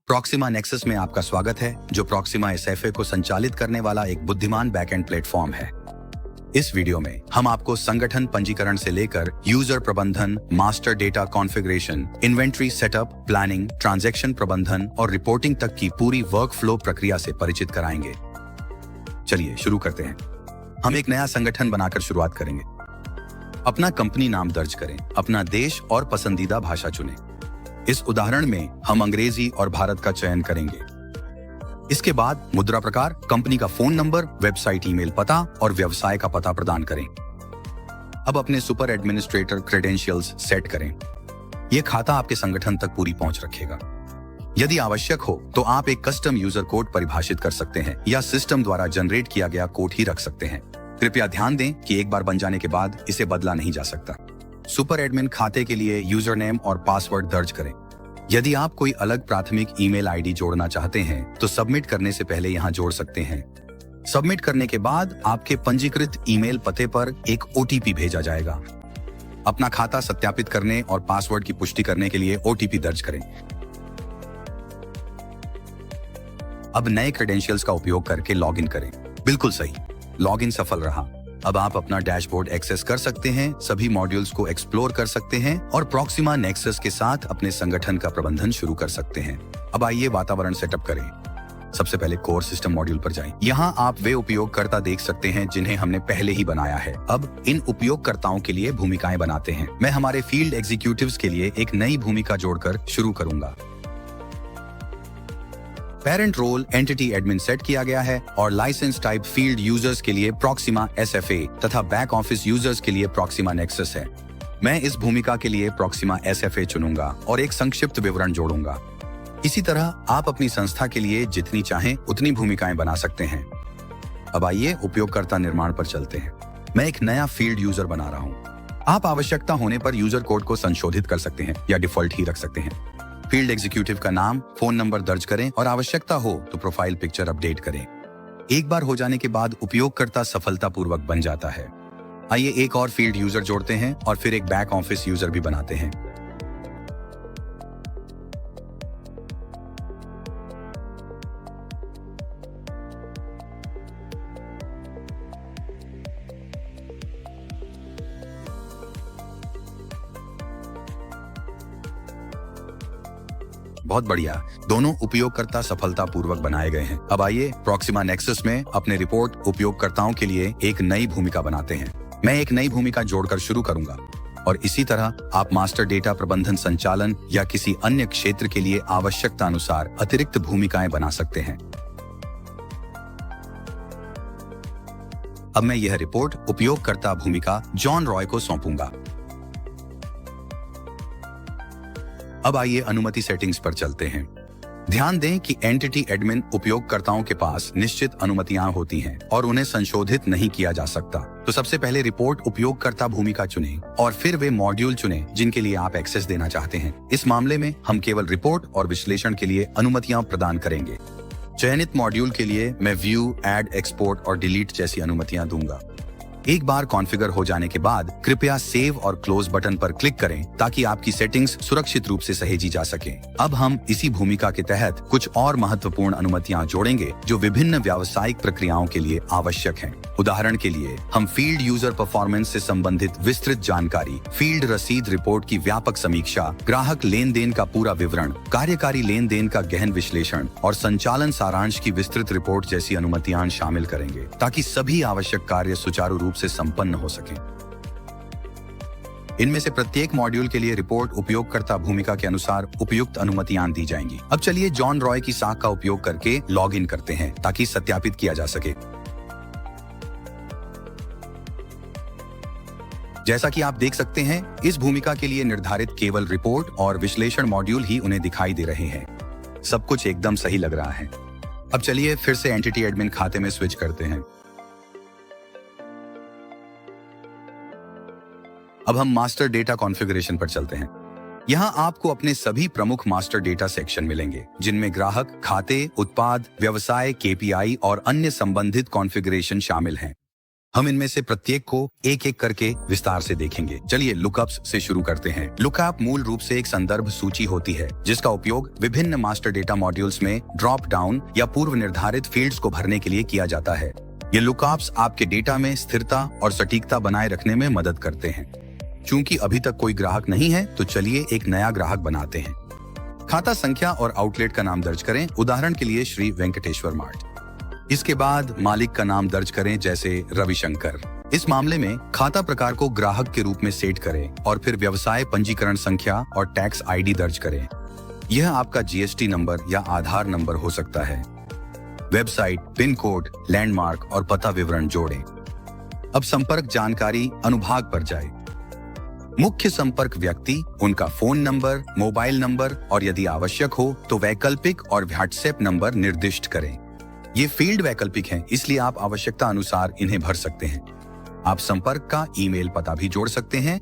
Proxima nexus में आपका स्वागत है, जो प्रॉक्सिमा एसएफए को संचालित करने वाला एक बुद्धिमान बैकएंड प्लेटफॉर्म है। इस वीडियो में हम आपको संगठन पंजीकरण से लेकर यूजर प्रबंधन, master data configuration, inventory setup, planning, transaction प्रबंधन और रिपोर्टिंग तक की पूरी वर्क फ्लो प्रक्रिया से परिचित कराएंगे। चलिए शुरू करते हैं। हम एक नया संगठन बनाकर शुरुआत करेंगे। अपना कंपनी नाम दर्ज करें, अपना देश और पसंदीदा भाषा चुनें। इस उदाहरण में हम अंग्रेजी और भारत का चयन करेंगे। इसके बाद मुद्रा प्रकार, कंपनी का फोन नंबर, वेबसाइट ईमेल पता और व्यवसाय का पता प्रदान करें। अब अपने सुपर एडमिनिस्ट्रेटर क्रेडेंशियल्स सेट करें। यह खाता आपके संगठन तक पूरी पहुंच रखेगा। यदि आवश्यक हो तो आप एक कस्टम यूजर कोड परिभाषित कर सकते हैं या सिस्टम द्वारा जनरेट किया गया कोड ही रख सकते हैं। कृपया ध्यान दें कि एक बार बन जाने के बाद इसे बदला नहीं जा सकता। सुपर एडमिन खाते के लिए यूजर नेम और पासवर्ड दर्ज करें। यदि आप कोई अलग प्राथमिक ईमेल आईडी जोड़ना चाहते हैं तो सबमिट करने से पहले यहां जोड़ सकते हैं। सबमिट करने के बाद आपके पंजीकृत ईमेल पते पर एक ओटीपी भेजा जाएगा। अपना खाता सत्यापित करने और पासवर्ड की पुष्टि करने के लिए ओटीपी दर्ज करें। अब नए क्रेडेंशियल्स का उपयोग करके लॉगिन करें। बिल्कुल सही, लॉगिन सफल रहा। अब आप अपना डैशबोर्ड एक्सेस कर सकते हैं, सभी मॉड्यूल्स को एक्सप्लोर कर सकते हैं और प्रॉक्सिमा नेक्सस के साथ अपने संगठन का प्रबंधन शुरू कर सकते हैं। अब आइए वातावरण सेटअप करें। सबसे पहले कोर सिस्टम मॉड्यूल पर जाएं। यहाँ आप वे उपयोगकर्ता देख सकते हैं जिन्हें हमने पहले ही बनाया है। अब इन उपयोगकर्ताओं के लिए भूमिकाएं बनाते हैं। मैं हमारे फील्ड एग्जीक्यूटिव्स के लिए एक नई भूमिका जोड़कर शुरू करूंगा। Parent role entity admin set किया गया है और लाइसेंस टाइप फील्ड यूजर्स के लिए प्रॉक्सिमा एसएफए तथा बैक ऑफिस यूजर्स के लिए प्रॉक्सिमा नेक्सस है। मैं इस भूमिका के लिए प्रॉक्सिमा एसएफए चुनूंगा और एक संक्षिप्त विवरण जोड़ूंगा। इसी तरह आप अपनी संस्था के लिए जितनी चाहें उतनी भूमिकाएं बना सकते हैं। अब आइए उपयोगकर्ता निर्माण पर चलते हैं। मैं एक नया फील्ड यूजर बना रहा हूँ। आप आवश्यकता होने पर यूजर कोड को संशोधित कर सकते हैं या डिफॉल्ट ही रख सकते हैं। फील्ड एग्जीक्यूटिव का नाम, फोन नंबर दर्ज करें और आवश्यकता हो तो प्रोफाइल पिक्चर अपडेट करें। एक बार हो जाने के बाद उपयोगकर्ता सफलतापूर्वक बन जाता है। आइए एक और फील्ड यूजर जोड़ते हैं और फिर एक बैक ऑफिस यूजर भी बनाते हैं। बहुत बढ़िया, दोनों उपयोगकर्ता सफलतापूर्वक बनाए गए हैं। अब आइए प्रॉक्सिमा नेक्सस में अपने रिपोर्ट उपयोगकर्ताओं के लिए एक नई भूमिका बनाते हैं। मैं एक नई भूमिका जोड़कर शुरू करूंगा और इसी तरह आप मास्टर डेटा प्रबंधन संचालन या किसी अन्य क्षेत्र के लिए आवश्यकता अनुसार अतिरिक्त भूमिकाएं बना सकते हैं। अब मैं यह रिपोर्ट उपयोगकर्ता भूमिका जॉन रॉय को सौंपूंगा। अब आइए अनुमति सेटिंग्स पर चलते हैं। ध्यान दें कि एंटिटी एडमिन उपयोगकर्ताओं के पास निश्चित अनुमतियां होती हैं और उन्हें संशोधित नहीं किया जा सकता। तो सबसे पहले रिपोर्ट उपयोगकर्ता भूमिका चुनें और फिर वे मॉड्यूल चुनें जिनके लिए आप एक्सेस देना चाहते हैं। इस मामले में हम केवल रिपोर्ट और विश्लेषण के लिए अनुमतियां प्रदान करेंगे। चयनित मॉड्यूल के लिए मैं व्यू, ऐड, एक्सपोर्ट और डिलीट जैसी अनुमतियां दूंगा। एक बार कॉन्फ़िगर हो जाने के बाद कृपया सेव और क्लोज बटन पर क्लिक करें ताकि आपकी सेटिंग्स सुरक्षित रूप से सहेजी जा सकें। अब हम इसी भूमिका के तहत कुछ और महत्वपूर्ण अनुमतियां जोड़ेंगे जो विभिन्न व्यावसायिक प्रक्रियाओं के लिए आवश्यक हैं। उदाहरण के लिए हम फील्ड यूजर परफॉर्मेंस से संबंधित विस्तृत जानकारी, फील्ड रसीद रिपोर्ट की व्यापक समीक्षा, ग्राहक लेन देन का पूरा विवरण, कार्यकारी लेन देन का गहन विश्लेषण और संचालन सारांश की विस्तृत रिपोर्ट जैसी अनुमतियां शामिल करेंगे ताकि सभी आवश्यक कार्य सुचारू रूप से संपन्न हो सके। इनमें से प्रत्येक मॉड्यूल के लिए रिपोर्ट उपयोगकर्ता भूमिका के अनुसार उपयुक्त अनुमतियां दी जाएंगी। अब चलिए जॉन रॉय की साख का उपयोग करके लॉगिन करते हैं ताकि सत्यापित किया जा सके। जैसा कि आप देख सकते हैं, इस भूमिका के लिए निर्धारित केवल रिपोर्ट और विश्लेषण मॉड्यूल ही उन्हें दिखाई दे रहे हैं। सब कुछ एकदम सही लग रहा है। अब चलिए फिर से एंटिटी एडमिन खाते में स्विच करते हैं। अब हम मास्टर डेटा कॉन्फ़िगरेशन पर चलते हैं। यहाँ आपको अपने सभी प्रमुख मास्टर डेटा सेक्शन मिलेंगे जिनमें ग्राहक, खाते, उत्पाद, व्यवसाय, केपीआई और अन्य संबंधित कॉन्फ़िगरेशन शामिल हैं। हम इनमें से प्रत्येक को एक एक करके विस्तार से देखेंगे। चलिए लुकअप्स से शुरू करते हैं। लुकअप मूल रूप से एक संदर्भ सूची होती है जिसका उपयोग विभिन्न मास्टर डेटा मॉड्यूल्स में ड्रॉप डाउन या पूर्व निर्धारित फील्ड्स को भरने के लिए किया जाता है। ये लुकअप्स आपके डेटा में स्थिरता और सटीकता बनाए रखने में मदद करते हैं। चूंकि अभी तक कोई ग्राहक नहीं है तो चलिए एक नया ग्राहक बनाते हैं। खाता संख्या और आउटलेट का नाम दर्ज करें, उदाहरण के लिए श्री वेंकटेश्वर मार्ट। इसके बाद मालिक का नाम दर्ज करें, जैसे रविशंकर। इस मामले में खाता प्रकार को ग्राहक के रूप में सेट करें और फिर व्यवसाय पंजीकरण संख्या और टैक्स आईडी दर्ज करें। यह आपका जीएसटी नंबर या आधार नंबर हो सकता है। वेबसाइट, पिन कोड, लैंडमार्क और पता विवरण जोड़ें। अब संपर्क जानकारी अनुभाग पर जाए। मुख्य संपर्क व्यक्ति, उनका फोन नंबर, मोबाइल नंबर और यदि आवश्यक हो तो वैकल्पिक और व्हाट्सएप नंबर निर्दिष्ट करें। ये फील्ड वैकल्पिक हैं, इसलिए आप आवश्यकता अनुसार इन्हें भर सकते हैं। आप संपर्क का ईमेल पता भी जोड़ सकते हैं।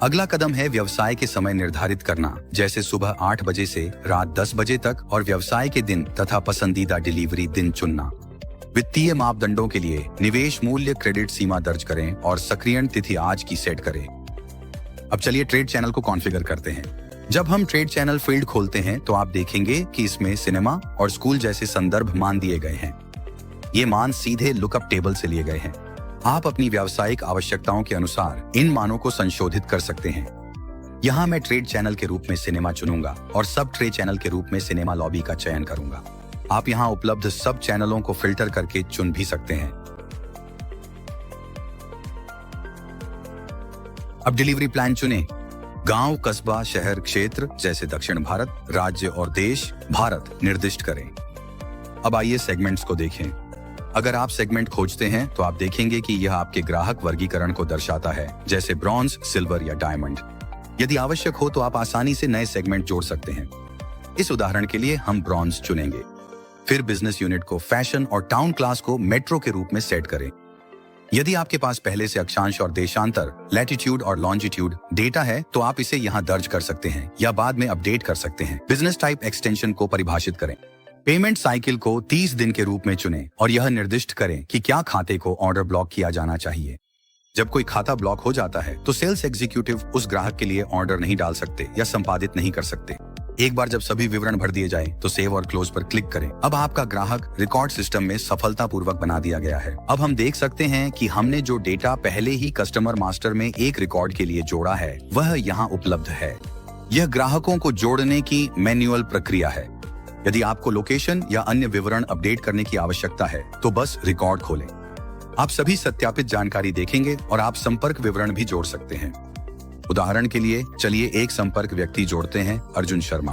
अगला कदम है व्यवसाय के समय निर्धारित करना, जैसे सुबह 8 बजे से रात 10 बजे तक और व्यवसाय के दिन तथा पसंदीदा डिलीवरी दिन चुनना। वित्तीय मापदंडों के लिए निवेश मूल्य, क्रेडिट सीमा दर्ज करें और सक्रियण तिथि आज की सेट करें। अब चलिए ट्रेड चैनल को कॉन्फ़िगर करते हैं। जब हम ट्रेड चैनल फील्ड खोलते हैं तो आप देखेंगे कि इसमें सिनेमा और स्कूल जैसे संदर्भ मान दिए गए हैं। ये मान सीधे लुकअप टेबल से लिए गए हैं। आप अपनी व्यावसायिक आवश्यकताओं के अनुसार इन मानों को संशोधित कर सकते हैं। यहाँ मैं ट्रेड चैनल के रूप में सिनेमा चुनूंगा और सब ट्रेड चैनल के रूप में सिनेमा लॉबी का चयन करूंगा। आप यहाँ उपलब्ध सब चैनलों को फिल्टर करके चुन भी सकते हैं। अब डिलीवरी प्लान चुनें। गांव, कस्बा, शहर, क्षेत्र जैसे दक्षिण भारत, राज्य और देश भारत निर्दिष्ट करें। अब आइए सेगमेंट्स को देखें। अगर आप सेगमेंट खोजते हैं तो आप देखेंगे कि यह आपके ग्राहक वर्गीकरण को दर्शाता है, जैसे ब्रॉन्ज, सिल्वर या डायमंड। यदि आवश्यक हो तो आप आसानी से नए सेगमेंट जोड़ सकते हैं। इस उदाहरण के लिए हम ब्रॉन्ज चुनेंगे। फिर बिजनेस यूनिट को फैशन और टाउन क्लास को मेट्रो के रूप में सेट करें। यदि आपके पास पहले से अक्षांश और देशांतर, लैटिट्यूड और लॉन्जिट्यूड डेटा है तो आप इसे यहाँ दर्ज कर सकते हैं या बाद में अपडेट कर सकते हैं। बिजनेस टाइप एक्सटेंशन को परिभाषित करें। पेमेंट साइकिल को 30 दिन के रूप में चुनें और यह निर्दिष्ट करें कि क्या खाते को ऑर्डर ब्लॉक किया जाना चाहिए। जब कोई खाता ब्लॉक हो जाता है तो सेल्स एग्जीक्यूटिव उस ग्राहक के लिए ऑर्डर नहीं डाल सकते या संपादित नहीं कर सकते। एक बार जब सभी विवरण भर दिए जाए तो सेव और क्लोज पर क्लिक करें। अब आपका ग्राहक रिकॉर्ड सिस्टम में सफलतापूर्वक बना दिया गया है। अब हम देख सकते हैं कि हमने जो डेटा पहले ही कस्टमर मास्टर में एक रिकॉर्ड के लिए जोड़ा है वह यहाँ उपलब्ध है। यह ग्राहकों को जोड़ने की मैन्युअल प्रक्रिया है। यदि आपको लोकेशन या अन्य विवरण अपडेट करने की आवश्यकता है तो बस रिकॉर्ड खोलें। आप सभी सत्यापित जानकारी देखेंगे और आप संपर्क विवरण भी जोड़ सकते हैं। उदाहरण के लिए चलिए एक संपर्क व्यक्ति जोड़ते हैं, अर्जुन शर्मा।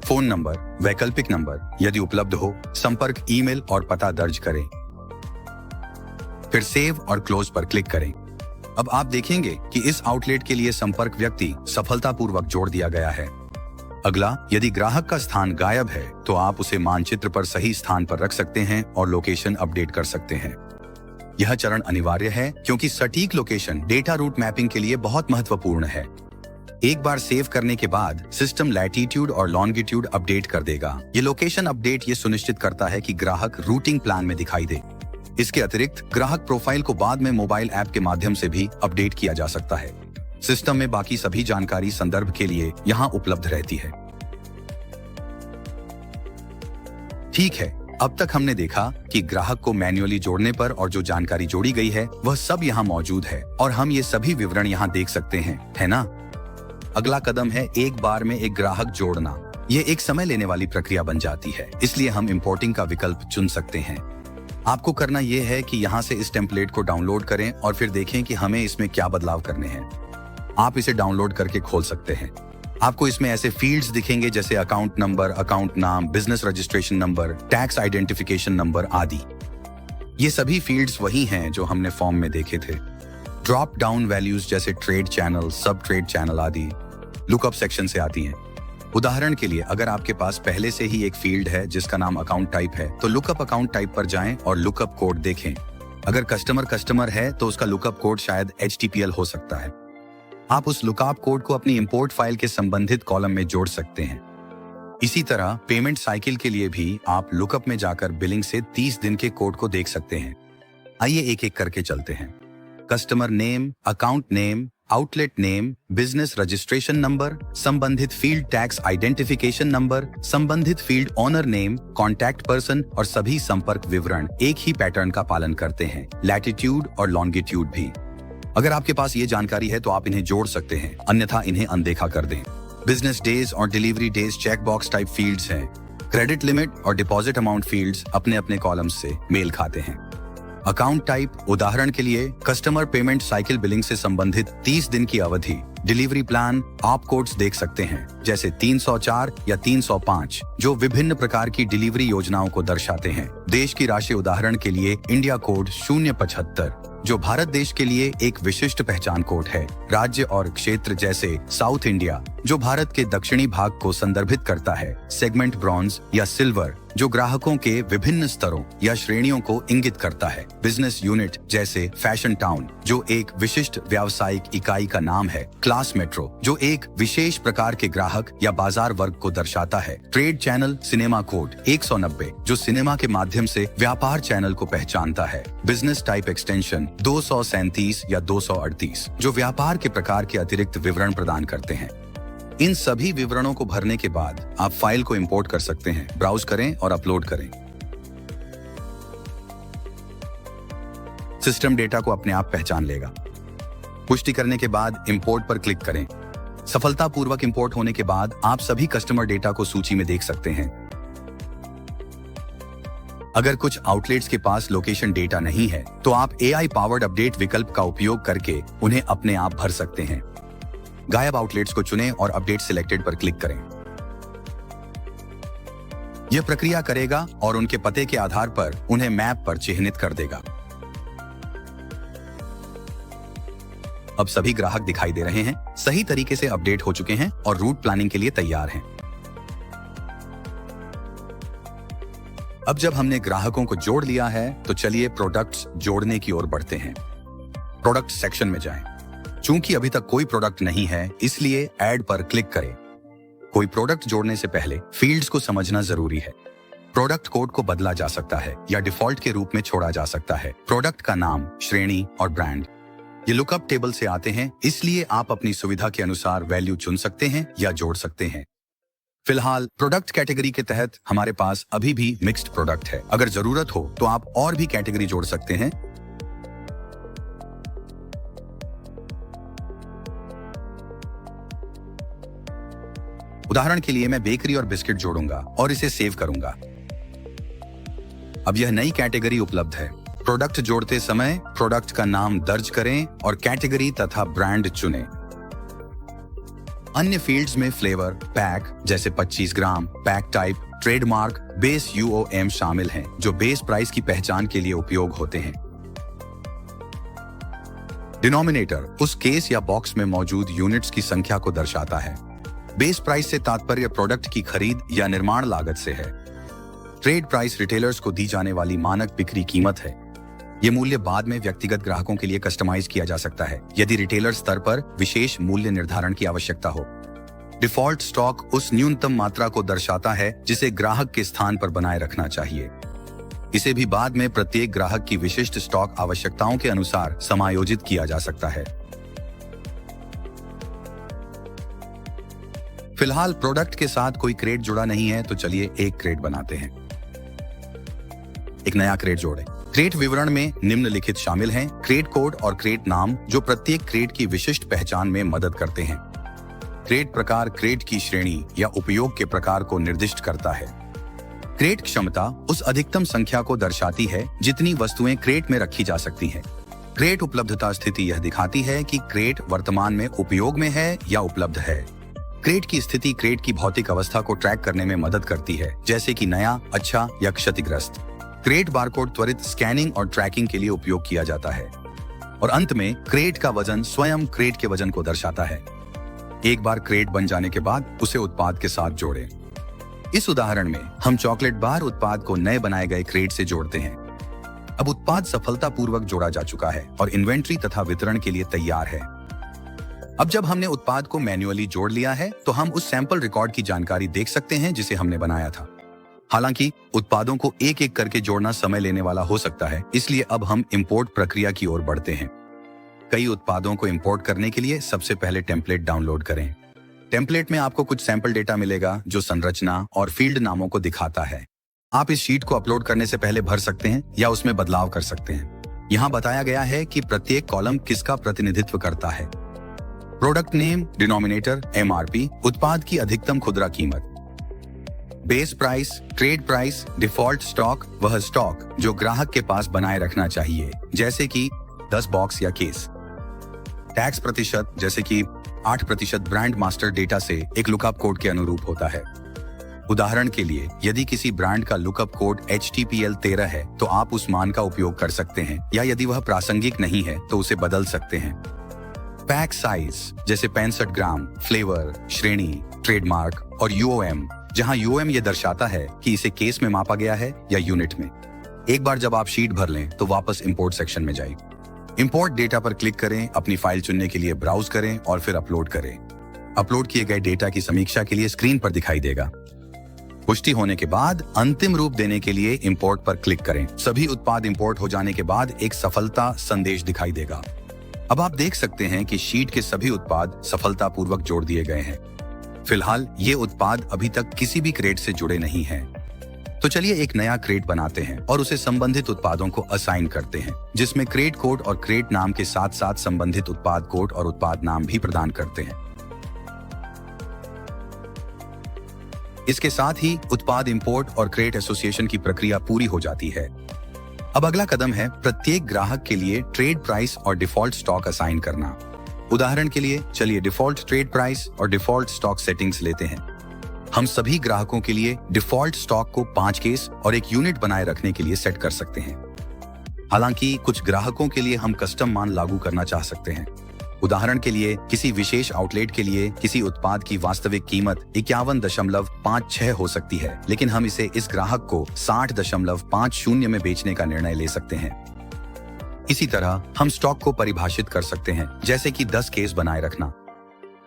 फोन नंबर, वैकल्पिक नंबर यदि उपलब्ध हो, संपर्क ईमेल और पता दर्ज करें। फिर सेव और क्लोज पर क्लिक करें। अब आप देखेंगे कि इस आउटलेट के लिए संपर्क व्यक्ति सफलतापूर्वक जोड़ दिया गया है। अगला, यदि ग्राहक का स्थान गायब है तो आप उसे मानचित्र पर सही स्थान पर रख सकते हैं और लोकेशन अपडेट कर सकते हैं। यह चरण अनिवार्य है क्योंकि सटीक लोकेशन डेटा रूट मैपिंग के लिए बहुत महत्वपूर्ण है। एक बार सेव करने के बाद सिस्टम लैटिट्यूड और लॉन्गिट्यूड अपडेट कर देगा। ये लोकेशन अपडेट ये सुनिश्चित करता है कि ग्राहक रूटिंग प्लान में दिखाई दे। इसके अतिरिक्त ग्राहक प्रोफाइल को बाद में मोबाइल ऐप के माध्यम से भी अपडेट किया जा सकता है। सिस्टम में बाकी सभी जानकारी संदर्भ के लिए यहाँ उपलब्ध रहती है। ठीक है, अब तक हमने देखा कि ग्राहक को मैन्युअली जोड़ने पर और जो जानकारी जोड़ी गई है वह सब यहाँ मौजूद है और हम ये सभी विवरण यहाँ देख सकते हैं, है ना? अगला कदम है एक बार में एक ग्राहक जोड़ना। ये एक समय लेने वाली प्रक्रिया बन जाती है, इसलिए हम इंपोर्टिंग का विकल्प चुन सकते हैं। आपको करना यह है कि यहाँ से इस टेम्पलेट को डाउनलोड करें और फिर देखें कि हमें इसमें क्या बदलाव करने हैं। आप इसे डाउनलोड करके खोल सकते हैं। आपको इसमें ऐसे फील्ड्स दिखेंगे जैसे अकाउंट नंबर, अकाउंट नाम, business registration number, tax identification number आदि। ये सभी फील्ड्स वही हैं जो हमने फॉर्म में देखे थे। ड्रॉप डाउन वैल्यूज जैसे ट्रेड चैनल, सब ट्रेड चैनल आदि लुकअप सेक्शन से आती हैं। उदाहरण के लिए अगर आपके पास पहले से ही एक फील्ड है जिसका नाम अकाउंट टाइप है तो लुकअप अकाउंट टाइप पर जाएं और लुकअप कोड देखें। अगर कस्टमर है तो उसका लुकअप कोड शायद HTTPL हो सकता है। आप उस लुकअप कोड को अपनी इंपोर्ट फाइल के संबंधित कॉलम में जोड़ सकते हैं। इसी तरह पेमेंट साइकिल के लिए भी आप लुकअप में जाकर बिलिंग से 30 दिन के कोड को देख सकते हैं। आइए एक एक करके चलते हैं। Customer name, account name, outlet name, business registration number, संबंधित फील्ड टैक्स आइडेंटिफिकेशन नंबर, संबंधित field owner name, contact person और सभी संपर्क विवरण एक ही पैटर्न का पालन करते हैं, लैटिट्यूड और लॉन्गिट्यूड भी। अगर आपके पास ये जानकारी है तो आप इन्हें जोड़ सकते हैं, अन्यथा इन्हें अनदेखा कर दें। बिजनेस डेज और delivery days check box type fields हैं। क्रेडिट लिमिट और डिपॉजिट अमाउंट फील्ड्स अपने अपने कॉलम्स से मेल खाते हैं। अकाउंट टाइप, उदाहरण के लिए कस्टमर पेमेंट साइकिल बिलिंग से संबंधित 30 दिन की अवधि। डिलीवरी प्लान, आप कोड्स देख सकते हैं जैसे 304 या 305 जो विभिन्न प्रकार की डिलीवरी योजनाओं को दर्शाते हैं। देश की राशि, उदाहरण के लिए इंडिया कोड 075 जो भारत देश के लिए एक विशिष्ट पहचान कोड है। राज्य और क्षेत्र जैसे साउथ इंडिया जो भारत के दक्षिणी भाग को संदर्भित करता है। सेगमेंट ब्रॉन्ज या सिल्वर जो ग्राहकों के विभिन्न स्तरों या श्रेणियों को इंगित करता है। बिजनेस यूनिट जैसे फैशन टाउन जो एक विशिष्ट व्यावसायिक इकाई का नाम है। क्लास मेट्रो जो एक विशेष प्रकार के ग्राहक या बाजार वर्ग को दर्शाता है। ट्रेड चैनल, सिनेमा कोड 190 जो सिनेमा के माध्यम से व्यापार चैनल को पहचानता है। बिजनेस टाइप एक्सटेंशन 237 या 238 जो व्यापार के प्रकार के अतिरिक्त विवरण प्रदान करते हैं। इन सभी विवरणों को भरने के बाद आप फाइल को इंपोर्ट कर सकते हैं, ब्राउज करें और अपलोड करें। सिस्टम डेटा को अपने आप पहचान लेगा। पुष्टि करने के बाद इंपोर्ट पर क्लिक करें। सफलतापूर्वक इंपोर्ट होने के बाद आप सभी कस्टमर डेटा को सूची में देख सकते हैं। अगर कुछ आउटलेट्स के पास लोकेशन डेटा नहीं है तो आप AI पावर्ड अपडेट विकल्प का उपयोग करके उन्हें अपने आप भर सकते हैं। गायब आउटलेट्स को चुनें और अपडेट सिलेक्टेड पर क्लिक करें। यह प्रक्रिया करेगा और उनके पते के आधार पर उन्हें मैप पर चिह्नित कर देगा। अब सभी ग्राहक दिखाई दे रहे हैं, सही तरीके से अपडेट हो चुके हैं और रूट प्लानिंग के लिए तैयार हैं। अब जब हमने ग्राहकों को जोड़ लिया है तो चलिए प्रोडक्ट्स जोड़ने की ओर बढ़ते हैं। प्रोडक्ट सेक्शन में जाएं। चूंकि अभी तक कोई प्रोडक्ट नहीं है इसलिए ऐड पर क्लिक करें। कोई प्रोडक्ट जोड़ने से पहले फील्ड्स को समझना जरूरी है। प्रोडक्ट कोड को बदला जा सकता है या डिफॉल्ट के रूप में छोड़ा जा सकता है। प्रोडक्ट का नाम, श्रेणी और ब्रांड ये लुकअप टेबल से आते हैं, इसलिए आप अपनी सुविधा के अनुसार वैल्यू चुन सकते हैं या जोड़ सकते हैं। फिलहाल प्रोडक्ट कैटेगरी के तहत हमारे पास अभी भी मिक्स्ड प्रोडक्ट है। अगर जरूरत हो तो आप और भी कैटेगरी जोड़ सकते हैं। उदाहरण के लिए मैं बेकरी और बिस्किट जोड़ूंगा और इसे सेव करूंगा। अब यह नई कैटेगरी उपलब्ध है। प्रोडक्ट जोड़ते समय प्रोडक्ट का नाम दर्ज करें और कैटेगरी तथा ब्रांड चुनें। अन्य फील्ड्स में फ्लेवर, पैक जैसे 25 gram, pack type, trademark, base UOM शामिल हैं जो बेस प्राइस की पहचान के लिए उपयोग होते हैं। डिनोमिनेटर उस केस या बॉक्स में मौजूद यूनिट्स की संख्या को दर्शाता है। बेस प्राइस से तात्पर्य प्रोडक्ट की खरीद या निर्माण लागत से है। ट्रेड प्राइस रिटेलर्स को दी जाने वाली मानक बिक्री कीमत है। ये मूल्य बाद में व्यक्तिगत ग्राहकों के लिए कस्टमाइज किया जा सकता है यदि रिटेलर स्तर पर विशेष मूल्य निर्धारण की आवश्यकता हो। डिफॉल्ट स्टॉक उस न्यूनतम मात्रा को दर्शाता है जिसे ग्राहक के स्थान पर बनाए रखना चाहिए। इसे भी बाद में प्रत्येक ग्राहक की विशिष्ट स्टॉक आवश्यकताओं के अनुसार समायोजित किया जा सकता है। फिलहाल प्रोडक्ट के साथ कोई क्रेट जुड़ा नहीं है तो चलिए एक क्रेट बनाते हैं। एक नया क्रेट जोड़ें। क्रेट विवरण में निम्नलिखित शामिल हैं: क्रेट कोड और क्रेट नाम जो प्रत्येक क्रेट की विशिष्ट पहचान में मदद करते हैं। क्रेट प्रकार क्रेट की श्रेणी या उपयोग के प्रकार को निर्दिष्ट करता है। क्रेट क्षमता उस अधिकतम संख्या को दर्शाती है जितनी वस्तुएं क्रेट में रखी जा सकती हैं। क्रेट उपलब्धता स्थिति यह दिखाती है कि क्रेट वर्तमान में उपयोग में है या उपलब्ध है। क्रेट की स्थिति क्रेट की भौतिक अवस्था को ट्रैक करने में मदद करती है, जैसे कि नया, अच्छा या क्षतिग्रस्त। क्रेट बारकोड त्वरित स्कैनिंग और ट्रैकिंग के लिए उपयोग किया जाता है। और अंत में क्रेट का वजन स्वयं क्रेट के वजन को दर्शाता है। एक बार क्रेट बन जाने के बाद उसे उत्पाद के साथ जोड़ें। इस उदाहरण में हम चॉकलेट बार उत्पाद को नए बनाए गए क्रेट से जोड़ते हैं। अब उत्पाद सफलतापूर्वक जोड़ा जा चुका है और इन्वेंट्री तथा वितरण के लिए तैयार है। अब जब हमने उत्पाद को मैन्युअली जोड़ लिया है तो हम उस सैंपल रिकॉर्ड की जानकारी देख सकते हैं जिसे हमने बनाया था। हालांकि उत्पादों को एक एक करके जोड़ना समय लेने वाला हो सकता है, इसलिए अब हम इंपोर्ट प्रक्रिया की ओर बढ़ते हैं। कई उत्पादों को इंपोर्ट करने के लिए सबसे पहले टेम्पलेट डाउनलोड करें। टेम्पलेट में आपको कुछ सैंपल डेटा मिलेगा जो संरचना और फील्ड नामों को दिखाता है। आप इस शीट को अपलोड करने से पहले भर सकते हैं या उसमें बदलाव कर सकते हैं। यहाँ बताया गया है कि प्रत्येक कॉलम किसका प्रतिनिधित्व करता है। प्रोडक्ट नेम, डिनोमिनेटर, एमआरपी, उत्पाद की अधिकतम खुदरा कीमत, base price, trade price, default stock, वह स्टॉक जो ग्राहक के पास बनाए रखना चाहिए, जैसे कि 10 बॉक्स या केस, टैक्स प्रतिशत, जैसे कि 8% ब्रांड मास्टर डेटा से एक लुकअप कोड के अनुरूप होता है। उदाहरण के लिए, यदि किसी ब्रांड का लुकअप कोड HTPL 13 है तो आप उस मान का उपयोग कर सकते हैं, या यदि वह प्रासंगिक नहीं है तो उसे बदल सकते हैं। पैक साइज, जैसे 65 ग्राम, फ्लेवर, श्रेणी, ट्रेडमार्क और UOM, जहां UOM यह दर्शाता है कि इसे केस में मापा गया है या यूनिट में। एक बार जब आप शीट भर लें तो वापस इंपोर्ट सेक्शन में जाइए। इंपोर्ट डेटा पर क्लिक करें, अपनी फाइल चुनने के लिए ब्राउज करें और फिर अपलोड करें। अपलोड किए गए डेटा की समीक्षा के लिए स्क्रीन पर दिखाई देगा। पुष्टि होने के बाद अंतिम रूप देने के लिए इंपोर्ट पर क्लिक करें। सभी उत्पाद इंपोर्ट हो जाने के बाद एक सफलता संदेश दिखाई देगा। अब आप देख सकते हैं कि शीट के सभी उत्पाद सफलतापूर्वक जोड़ दिए गए हैं। फिलहाल ये उत्पाद अभी तक किसी भी क्रेट से जुड़े नहीं हैं। तो चलिए एक नया क्रेट बनाते हैं और उसे संबंधित उत्पादों को असाइन करते हैं, जिसमें क्रेट कोड और क्रेट नाम के साथ साथ संबंधित उत्पाद कोड और उत्पाद नाम भी प्रदान करते हैं। इसके साथ ही उत्पाद इंपोर्ट और क्रेट एसोसिएशन की प्रक्रिया पूरी हो जाती है। अब अगला कदम है प्रत्येक ग्राहक के लिए ट्रेड प्राइस और डिफॉल्ट स्टॉक असाइन करना। उदाहरण के लिए चलिए डिफॉल्ट ट्रेड प्राइस और डिफॉल्ट स्टॉक सेटिंग्स लेते हैं। हम सभी ग्राहकों के लिए डिफॉल्ट स्टॉक को 5 केस और 1 यूनिट बनाए रखने के लिए सेट कर सकते हैं। हालांकि कुछ ग्राहकों के लिए हम कस्टम मान लागू करना चाह सकते हैं। उदाहरण के लिए किसी विशेष आउटलेट के लिए किसी उत्पाद की वास्तविक कीमत 51.56 हो सकती है, लेकिन हम इसे इस ग्राहक को 60.50 में बेचने का निर्णय ले सकते हैं। इसी तरह हम स्टॉक को परिभाषित कर सकते हैं, जैसे कि 10 केस बनाए रखना।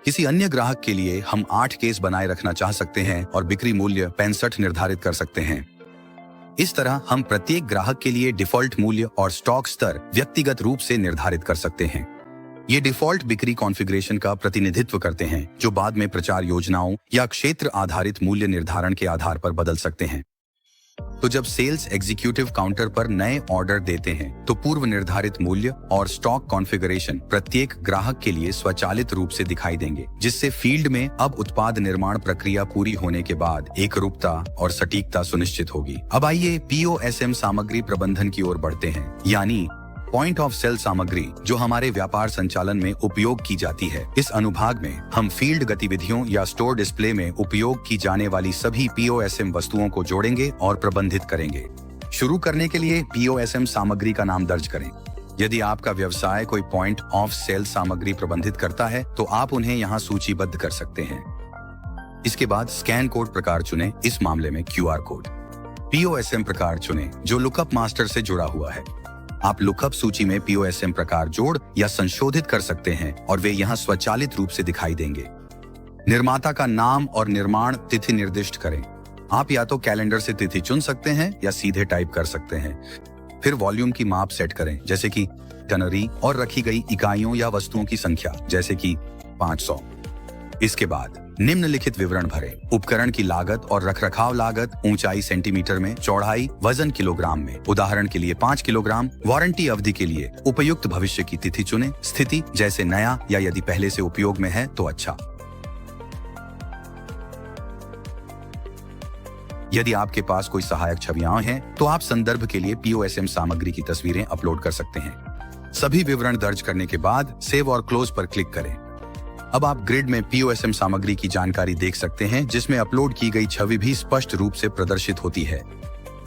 किसी अन्य ग्राहक के लिए हम 8 केस बनाए रखना चाह सकते हैं और बिक्री मूल्य 65 निर्धारित कर सकते हैं। इस तरह हम प्रत्येक ग्राहक के लिए डिफॉल्ट मूल्य और स्टॉक स्तर व्यक्तिगत रूप से निर्धारित कर सकते हैं। ये डिफॉल्ट बिक्री कॉन्फ़िगरेशन का प्रतिनिधित्व करते हैं, जो बाद में प्रचार योजनाओं या क्षेत्र आधारित मूल्य निर्धारण के आधार पर बदल सकते हैं। तो जब सेल्स एग्जीक्यूटिव काउंटर पर नए ऑर्डर देते हैं तो पूर्व निर्धारित मूल्य और स्टॉक कॉन्फ़िगरेशन प्रत्येक ग्राहक के लिए स्वचालित रूप से दिखाई देंगे, जिससे फील्ड में अब उत्पाद निर्माण प्रक्रिया पूरी होने के बाद एकरूपता और सटीकता सुनिश्चित होगी। अब आइए POSM सामग्री प्रबंधन की ओर बढ़ते हैं, यानी पॉइंट ऑफ सेल सामग्री, जो हमारे व्यापार संचालन में उपयोग की जाती है। इस अनुभाग में हम फील्ड गतिविधियों या स्टोर डिस्प्ले में उपयोग की जाने वाली सभी POSM वस्तुओं को जोड़ेंगे और प्रबंधित करेंगे। शुरू करने के लिए POSM सामग्री का नाम दर्ज करें। यदि आपका व्यवसाय कोई पॉइंट ऑफ सेल सामग्री प्रबंधित करता है तो आप उन्हें यहाँ सूचीबद्ध कर सकते हैं। इसके बाद स्कैन कोड प्रकार चुनें, इस मामले में QR कोड। POSM प्रकार चुनें जो लुकअप मास्टर से जुड़ा हुआ है। आप लुकअप सूची में POSM प्रकार जोड़ या संशोधित कर सकते हैं और वे यहाँ स्वचालित रूप से दिखाई देंगे। निर्माता का नाम और निर्माण तिथि निर्दिष्ट करें। आप या तो कैलेंडर से तिथि चुन सकते हैं या सीधे टाइप कर सकते हैं। फिर वॉल्यूम की माप सेट करें, जैसे कि टनरी, और रखी गई इकाइयों या वस्तुओं की संख्या, जैसे कि 500। इसके बाद निम्नलिखित विवरण भरें। उपकरण की लागत और रखरखाव लागत, ऊंचाई सेंटीमीटर में, चौड़ाई, वजन किलोग्राम में, उदाहरण के लिए 5 किलोग्राम। वारंटी अवधि के लिए उपयुक्त भविष्य की तिथि चुनें। स्थिति, जैसे नया या यदि पहले से उपयोग में है तो अच्छा। यदि आपके पास कोई सहायक छवियां हैं तो आप संदर्भ के लिए POSM सामग्री की तस्वीरें अपलोड कर सकते हैं। सभी विवरण दर्ज करने के बाद सेव और क्लोज पर क्लिक करें। अब आप ग्रिड में POSM सामग्री की जानकारी देख सकते हैं, जिसमें अपलोड की गई छवि भी स्पष्ट रूप से प्रदर्शित होती है।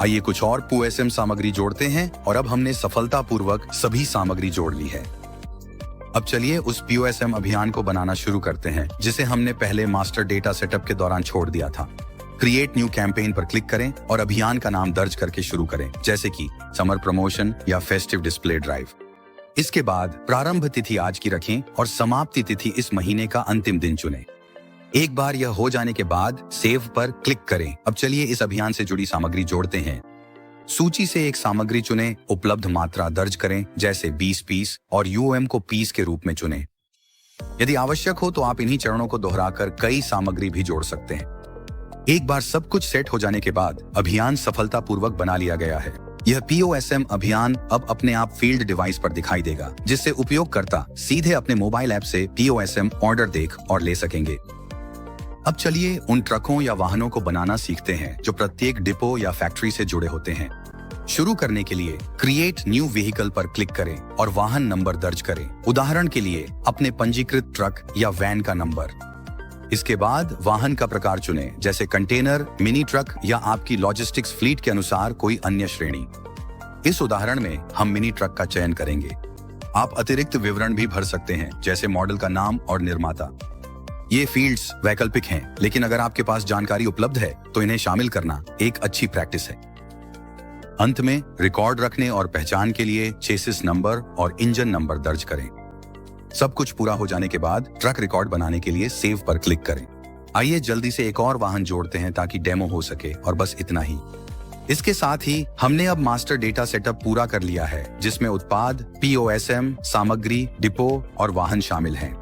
आइए कुछ और POSM सामग्री जोड़ते हैं, और अब हमने सफलतापूर्वक सभी सामग्री जोड़ ली है। अब चलिए उस POSM अभियान को बनाना शुरू करते हैं, जिसे हमने पहले मास्टर डेटा सेटअप के दौरान छोड़ दिया था। क्रिएट न्यू कैंपेन पर क्लिक करें और अभियान का नाम दर्ज करके शुरू करें, जैसे कि समर प्रमोशन या फेस्टिव डिस्प्ले ड्राइव। इसके बाद प्रारंभ तिथि आज की रखें और समाप्ति तिथि इस महीने का अंतिम दिन चुनें। एक बार यह हो जाने के बाद सेव पर क्लिक करें। अब चलिए इस अभियान से जुड़ी सामग्री जोड़ते हैं। सूची से एक सामग्री चुनें, उपलब्ध मात्रा दर्ज करें जैसे 20 पीस और यूएम को पीस के रूप में चुनें। यदि आवश्यक हो तो आप इन्हीं चरणों को दोहराकर कई सामग्री भी जोड़ सकते हैं। एक बार सब कुछ सेट हो जाने के बाद अभियान सफलतापूर्वक बना लिया गया है। यह POSM अभियान अब अपने आप फील्ड डिवाइस पर दिखाई देगा, जिससे उपयोगकर्ता सीधे अपने मोबाइल ऐप से POSM ऑर्डर देख और ले सकेंगे। अब चलिए उन ट्रकों या वाहनों को बनाना सीखते हैं जो प्रत्येक डिपो या फैक्ट्री से जुड़े होते हैं। शुरू करने के लिए क्रिएट न्यू व्हीकल पर क्लिक करें और वाहन नंबर दर्ज करें। उदाहरण के लिए अपने पंजीकृत ट्रक या वैन का नंबर। इसके बाद वाहन का प्रकार चुनें, जैसे कंटेनर, मिनी ट्रक या आपकी लॉजिस्टिक्स फ्लीट के अनुसार कोई अन्य श्रेणी। इस उदाहरण में हम मिनी ट्रक का चयन करेंगे। आप अतिरिक्त विवरण भी भर सकते हैं, जैसे मॉडल का नाम और निर्माता। ये फील्ड्स वैकल्पिक हैं, लेकिन अगर आपके पास जानकारी उपलब्ध है तो इन्हें शामिल करना एक अच्छी प्रैक्टिस है। अंत में रिकॉर्ड रखने और पहचान के लिए चेसिस नंबर और इंजन नंबर दर्ज करें। सब कुछ पूरा हो जाने के बाद ट्रक रिकॉर्ड बनाने के लिए सेव पर क्लिक करें। आइए जल्दी से एक और वाहन जोड़ते हैं ताकि डेमो हो सके, और बस इतना ही। इसके साथ ही हमने अब मास्टर डेटा सेटअप पूरा कर लिया है, जिसमें उत्पाद, POSM, सामग्री, डिपो और वाहन शामिल हैं।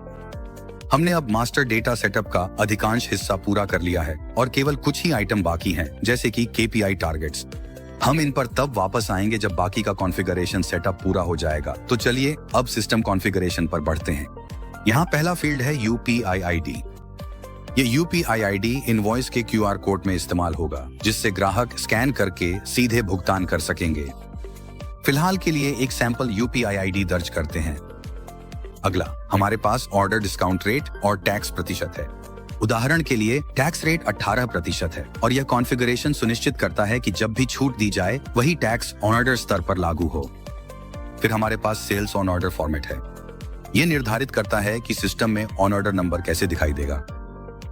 हमने अब मास्टर डेटा सेटअप का अधिकांश हिस्सा पूरा कर लिया है और केवल कुछ ही आइटम बाकी हैं, जैसे कि KPI टारगेट्स। हम इन पर तब वापस आएंगे जब बाकी का कॉन्फ़िगरेशन सेटअप पूरा हो जाएगा। तो चलिए अब सिस्टम कॉन्फ़िगरेशन पर बढ़ते हैं। यहाँ पहला फील्ड है UPI ID। ये UPI ID इनवॉइस के QR कोड में इस्तेमाल होगा, जिससे ग्राहक स्कैन करके सीधे भुगतान कर सकेंगे। फिलहाल के लिए एक सैंपल UPI ID दर्ज करते हैं। अगला हमारे पास ऑर्डर डिस्काउंट रेट और टैक्स प्रतिशत है। उदाहरण के लिए टैक्स रेट 18% है और यह कॉन्फ़िगरेशन सुनिश्चित करता है कि जब भी छूट दी जाए वही टैक्स ऑन ऑर्डर स्तर पर लागू हो। फिर हमारे पास सेल्स ऑन ऑर्डर फॉर्मेट है। यह निर्धारित करता है कि सिस्टम में ऑन ऑर्डर नंबर कैसे दिखाई देगा।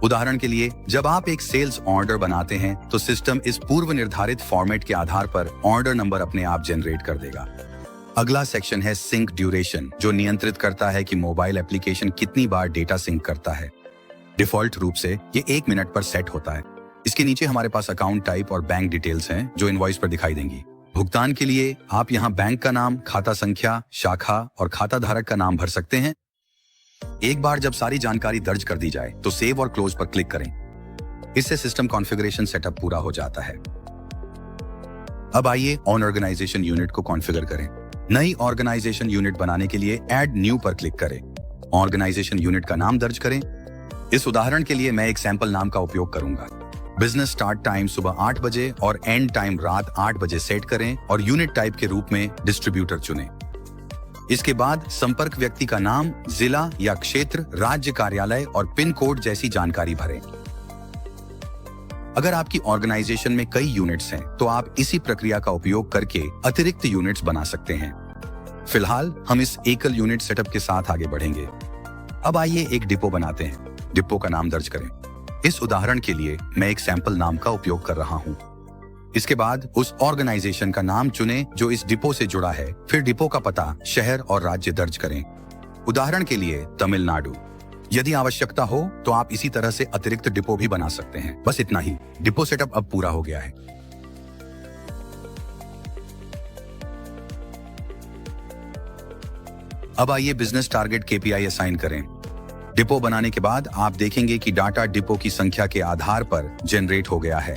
उदाहरण के लिए जब आप एक सेल्स ऑर्डर बनाते हैं तो सिस्टम इस पूर्व निर्धारित फॉर्मेट के आधार पर ऑर्डर नंबर अपने आप जनरेट कर देगा। अगला सेक्शन है सिंक ड्यूरेशन, जो नियंत्रित करता है कि मोबाइल एप्लीकेशन कितनी बार डेटा सिंक करता है। डिफॉल्ट रूप से ये 1 मिनट पर सेट होता है। इसके नीचे हमारे पास अकाउंट टाइप और बैंक डिटेल्स हैं, जो इनवॉइस पर दिखाई देंगी। भुगतान के लिए आप यहाँ बैंक का नाम, खाता संख्या, शाखा और खाता धारक का नाम भर सकते हैं। एक बार जब सारी जानकारी दर्ज कर दी जाए तो सेव और क्लोज पर क्लिक करें। इससे सिस्टम कॉन्फ़िगरेशन सेटअप पूरा हो जाता है। अब आइए ऑन ऑर्गेनाइजेशन यूनिट को कॉन्फ़िगर करें। नई ऑर्गेनाइजेशन यूनिट बनाने के लिए ऐड न्यू पर क्लिक करें। ऑर्गेनाइजेशन यूनिट का नाम दर्ज करें। इस उदाहरण के लिए मैं एक सैंपल नाम का उपयोग करूंगा। बिजनेस स्टार्ट टाइम सुबह 8 बजे और एंड टाइम रात 8 बजे सेट करें और यूनिट टाइप के रूप में डिस्ट्रीब्यूटर चुनें। इसके बाद संपर्क व्यक्ति का नाम, जिला या क्षेत्र, राज्य कार्यालय और पिन कोड जैसी जानकारी भरें। अगर आपकी ऑर्गेनाइजेशन में कई यूनिट्स हैं, तो आप इसी प्रक्रिया का उपयोग करके अतिरिक्त यूनिट्स बना सकते हैं। फिलहाल हम इस एकल यूनिट सेटअप के साथ आगे बढ़ेंगे। अब आइए एक डिपो बनाते हैं। डिपो का नाम दर्ज करें। इस उदाहरण के लिए मैं एक सैंपल नाम का उपयोग कर रहा हूं। इसके बाद उस ऑर्गेनाइजेशन का नाम चुनें जो इस डिपो से जुड़ा है। फिर डिपो का पता, शहर और राज्य दर्ज करें। उदाहरण के लिए तमिलनाडु। यदि आवश्यकता हो तो आप इसी तरह से अतिरिक्त डिपो भी बना सकते हैं। बस इतना ही। डिपो सेटअप अब पूरा हो गया है। अब आइए बिजनेस टारगेट KPI असाइन करें। डिपो बनाने के बाद आप देखेंगे कि डाटा डिपो की संख्या के आधार पर जनरेट हो गया है।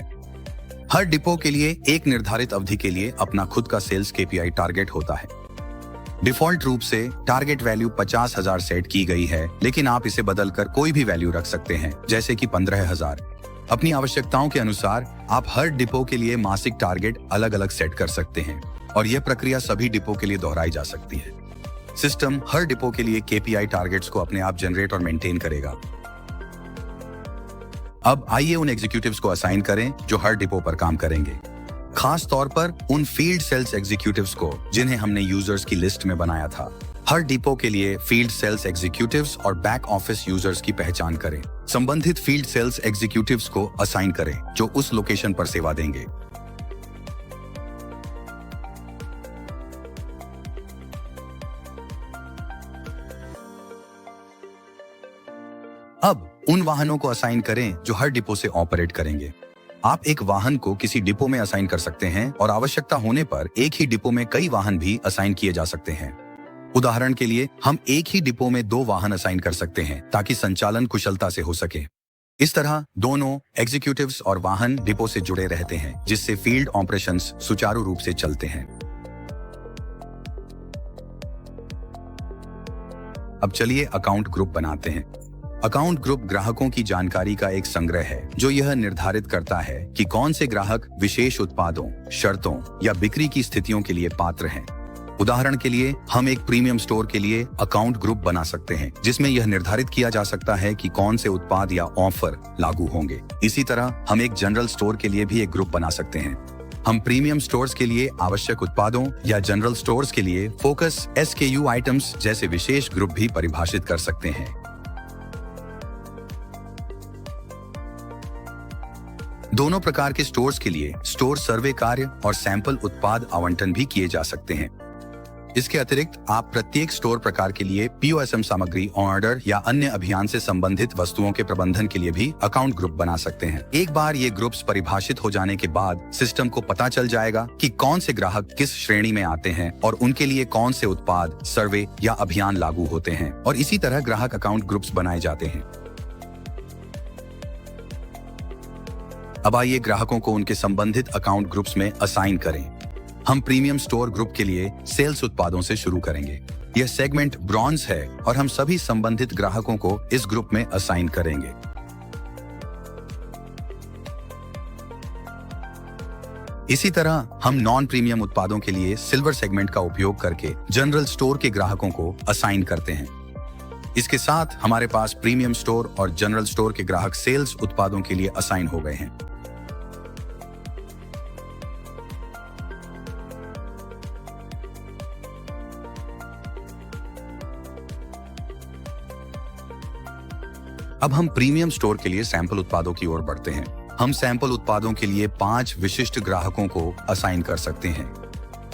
हर डिपो के लिए एक निर्धारित अवधि के लिए अपना खुद का सेल्स KPI टारगेट होता है। डिफॉल्ट रूप से टारगेट वैल्यू 50,000 सेट की गई है, लेकिन आप इसे बदलकर कोई भी वैल्यू रख सकते हैं, जैसे कि 15,000। अपनी आवश्यकताओं के अनुसार आप हर डिपो के लिए मासिक टारगेट अलग अलग सेट कर सकते हैं और यह प्रक्रिया सभी डिपो के लिए दोहराई जा सकती है। सिस्टम हर डिपो के लिए KPI टारगेट्स को अपने आप जनरेट और मेंटेन करेगा। अब आइए उन एग्जीक्यूटिव्स को असाइन करें जो हर डिपो पर काम करेंगे। खास तौर पर उन फील्ड सेल्स एग्जीक्यूटिव्स को जिन्हें हमने यूजर्स की लिस्ट में बनाया था। हर डिपो के लिए फील्ड सेल्स एग्जीक्यूटिव्स और बैक ऑफिस यूजर्स की पहचान करें। संबंधित फील्ड सेल्स एग्जीक्यूटिव्स को असाइन करें जो उस लोकेशन पर सेवा देंगे। अब उन वाहनों को असाइन करें जो हर डिपो से ऑपरेट करेंगे। आप एक वाहन को किसी डिपो में असाइन कर सकते हैं और आवश्यकता होने पर एक ही डिपो में कई वाहन भी असाइन किए जा सकते हैं। उदाहरण के लिए हम एक ही डिपो में 2 वाहन असाइन कर सकते हैं ताकि संचालन कुशलता से हो सके। इस तरह दोनों एग्जीक्यूटिव्स और वाहन डिपो से जुड़े रहते हैं, जिससे फील्ड ऑपरेशंस सुचारू रूप से चलते हैं। अब चलिए अकाउंट ग्रुप बनाते हैं। अकाउंट ग्रुप ग्राहकों की जानकारी का एक संग्रह है जो यह निर्धारित करता है कि कौन से ग्राहक विशेष उत्पादों, शर्तों या बिक्री की स्थितियों के लिए पात्र हैं। उदाहरण के लिए हम एक प्रीमियम स्टोर के लिए अकाउंट ग्रुप बना सकते हैं, जिसमें यह निर्धारित किया जा सकता है कि कौन से उत्पाद या ऑफर लागू होंगे। इसी तरह हम एक जनरल स्टोर के लिए भी एक ग्रुप बना सकते हैं। हम प्रीमियम स्टोर्स के लिए आवश्यक उत्पादों या जनरल स्टोर्स के लिए फोकस SKU आइटम्स जैसे विशेष ग्रुप भी परिभाषित कर सकते हैं। दोनों प्रकार के स्टोर्स के लिए स्टोर सर्वे कार्य और सैंपल उत्पाद आवंटन भी किए जा सकते हैं। इसके अतिरिक्त आप प्रत्येक स्टोर प्रकार के लिए POSM सामग्री ऑर्डर या अन्य अभियान से संबंधित वस्तुओं के प्रबंधन के लिए भी अकाउंट ग्रुप बना सकते हैं। एक बार ये ग्रुप्स परिभाषित हो जाने के बाद सिस्टम को पता चल जाएगा कि कौन से ग्राहक किस श्रेणी में आते हैं और उनके लिए कौन से उत्पाद, सर्वे या अभियान लागू होते हैं, और इसी तरह ग्राहक अकाउंट ग्रुप्स बनाए जाते हैं। अब आइए ग्राहकों को उनके संबंधित अकाउंट ग्रुप्स में असाइन करें। हम प्रीमियम स्टोर ग्रुप के लिए सेल्स उत्पादों से शुरू करेंगे। यह सेगमेंट ब्रॉन्ज है और हम सभी संबंधित ग्राहकों को इस ग्रुप में असाइन करेंगे। इसी तरह हम नॉन प्रीमियम उत्पादों के लिए सिल्वर सेगमेंट का उपयोग करके जनरल स्टोर के ग्राहकों को असाइन करते हैं। इसके साथ हमारे पास प्रीमियम स्टोर और जनरल स्टोर के ग्राहक सेल्स उत्पादों के लिए असाइन हो गए हैं। अब हम प्रीमियम स्टोर के लिए सैंपल उत्पादों की ओर बढ़ते हैं। हम सैंपल उत्पादों के लिए 5 विशिष्ट ग्राहकों को असाइन कर सकते हैं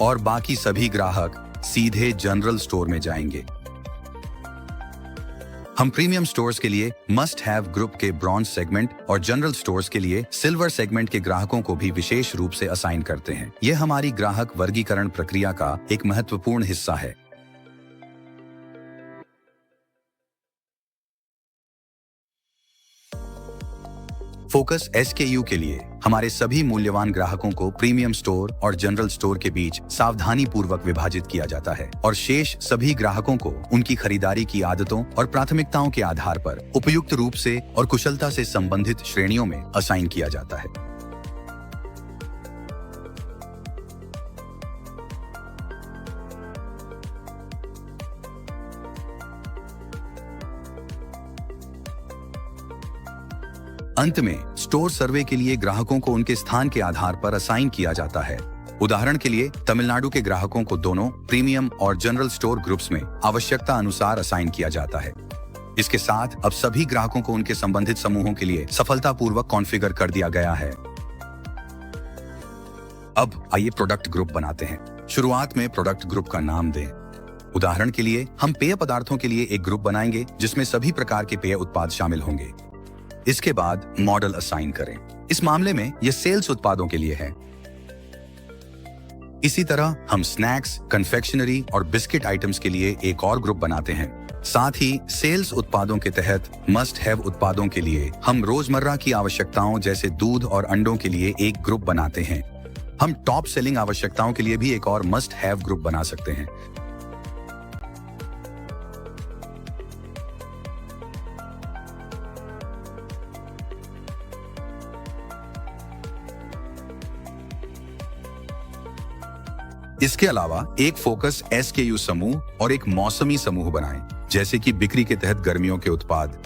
और बाकी सभी ग्राहक सीधे जनरल स्टोर में जाएंगे। हम प्रीमियम स्टोर्स के लिए मस्ट हैव ग्रुप के ब्रॉन्ज सेगमेंट और जनरल स्टोर्स के लिए सिल्वर सेगमेंट के ग्राहकों को भी विशेष रूप से असाइन करते हैं। यह हमारी ग्राहक वर्गीकरण प्रक्रिया का एक महत्वपूर्ण हिस्सा है। फोकस SKU के लिए हमारे सभी मूल्यवान ग्राहकों को प्रीमियम स्टोर और जनरल स्टोर के बीच सावधानी पूर्वक विभाजित किया जाता है और शेष सभी ग्राहकों को उनकी खरीदारी की आदतों और प्राथमिकताओं के आधार पर उपयुक्त रूप से और कुशलता से संबंधित श्रेणियों में असाइन किया जाता है। अंत में स्टोर सर्वे के लिए ग्राहकों को उनके स्थान के आधार पर असाइन किया जाता है। उदाहरण के लिए तमिलनाडु के ग्राहकों को दोनों प्रीमियम और जनरल स्टोर ग्रुप्स में आवश्यकता अनुसार असाइन किया जाता है। इसके साथ अब सभी ग्राहकों को उनके संबंधित समूहों के लिए सफलतापूर्वक कॉन्फ़िगर कर दिया गया है। अब आइए प्रोडक्ट ग्रुप बनाते हैं। शुरुआत में प्रोडक्ट ग्रुप का नाम दें। उदाहरण के लिए हम पेय पदार्थों के लिए एक ग्रुप बनाएंगे जिसमें सभी प्रकार के पेय उत्पाद शामिल होंगे। इसके बाद मॉडल असाइन करें। इस मामले में यह सेल्स उत्पादों के लिए है। इसी तरह हम स्नैक्स, कन्फेक्शनरी और बिस्किट आइटम्स के लिए एक और ग्रुप बनाते हैं। साथ ही सेल्स उत्पादों के तहत मस्ट हैव उत्पादों के लिए हम रोजमर्रा की आवश्यकताओं जैसे दूध और अंडों के लिए एक ग्रुप बनाते हैं। हम टॉप सेलिंग आवश्यकताओं के लिए भी एक और मस्ट हैव ग्रुप बना सकते हैं। इसके अलावा एक फोकस SKU समूह और एक मौसमी समूह बनाएं, जैसे कि बिक्री के तहत गर्मियों के उत्पाद।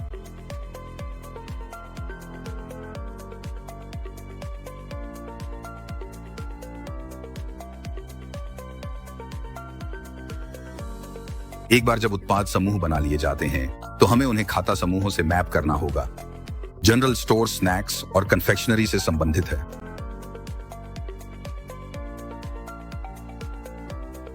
एक बार जब उत्पाद समूह बना लिए जाते हैं तो हमें उन्हें खाता समूहों से मैप करना होगा। जनरल स्टोर स्नैक्स और कन्फेक्शनरी से संबंधित है।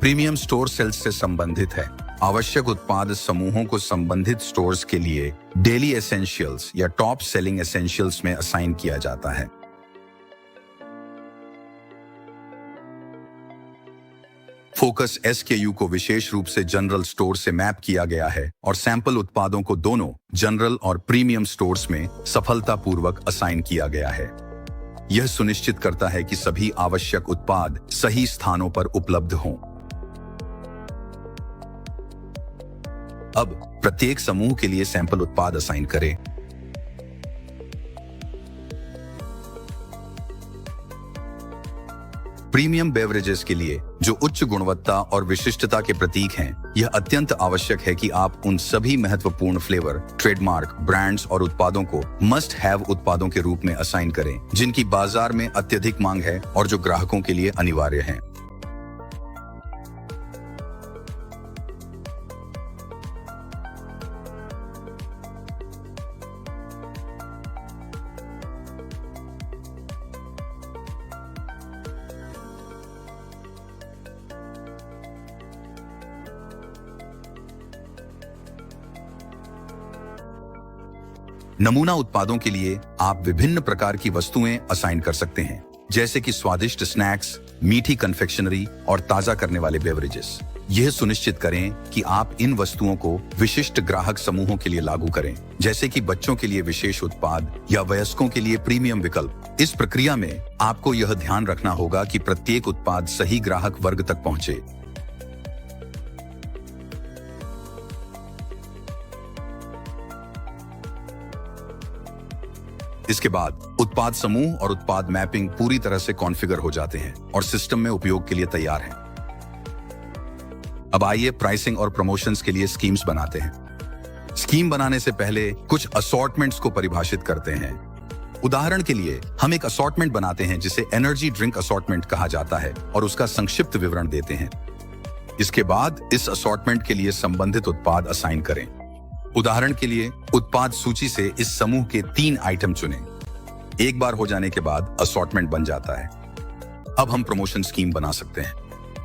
प्रीमियम स्टोर सेल्स से संबंधित है। आवश्यक उत्पाद समूहों को संबंधित स्टोर्स के लिए डेली एसेंशियल्स या टॉप सेलिंग एसेंशियल्स में असाइन किया जाता है। फोकस SKU को विशेष रूप से जनरल स्टोर से मैप किया गया है और सैंपल उत्पादों को दोनों जनरल और प्रीमियम स्टोर्स में सफलतापूर्वक असाइन किया गया है। यह सुनिश्चित करता है कि सभी आवश्यक उत्पाद सही स्थानों पर उपलब्ध हों। अब प्रत्येक समूह के लिए सैंपल उत्पाद असाइन करें। प्रीमियम बेवरेजेस के लिए, जो उच्च गुणवत्ता और विशिष्टता के प्रतीक हैं, यह अत्यंत आवश्यक है कि आप उन सभी महत्वपूर्ण फ्लेवर, ट्रेडमार्क, ब्रांड्स और उत्पादों को मस्ट हैव उत्पादों के रूप में असाइन करें, जिनकी बाजार में अत्यधिक मांग है और जो ग्राहकों के लिए अनिवार्य हैं। नमूना उत्पादों के लिए आप विभिन्न प्रकार की वस्तुएं असाइन कर सकते हैं, जैसे कि स्वादिष्ट स्नैक्स, मीठी कन्फेक्शनरी और ताजा करने वाले बेवरेजेस। यह सुनिश्चित करें कि आप इन वस्तुओं को विशिष्ट ग्राहक समूहों के लिए लागू करें, जैसे कि बच्चों के लिए विशेष उत्पाद या वयस्कों के लिए प्रीमियम विकल्प। इस प्रक्रिया में आपको यह ध्यान रखना होगा कि प्रत्येक उत्पाद सही ग्राहक वर्ग तक पहुंचे। इसके बाद उत्पाद समूह और उत्पाद मैपिंग पूरी तरह से कॉन्फ़िगर हो जाते हैं और सिस्टम में उपयोग के लिए तैयार हैं। अब आइए प्राइसिंग और प्रमोशंस के लिए स्कीम्स बनाते हैं। स्कीम बनाने से पहले कुछ असॉर्टमेंट्स को परिभाषित करते हैं। उदाहरण के लिए हम एक असॉर्टमेंट बनाते हैं जिसे एनर्जी ड्रिंक असॉर्टमेंट कहा जाता है और उसका संक्षिप्त विवरण देते हैं। इसके बाद इस असॉर्टमेंट के लिए संबंधित उत्पाद असाइन करें। उदाहरण के लिए उत्पाद सूची से इस समूह के 3 आइटम चुनें। एक बार हो जाने के बाद असॉर्टमेंट बन जाता है। अब हम प्रमोशन स्कीम बना सकते हैं।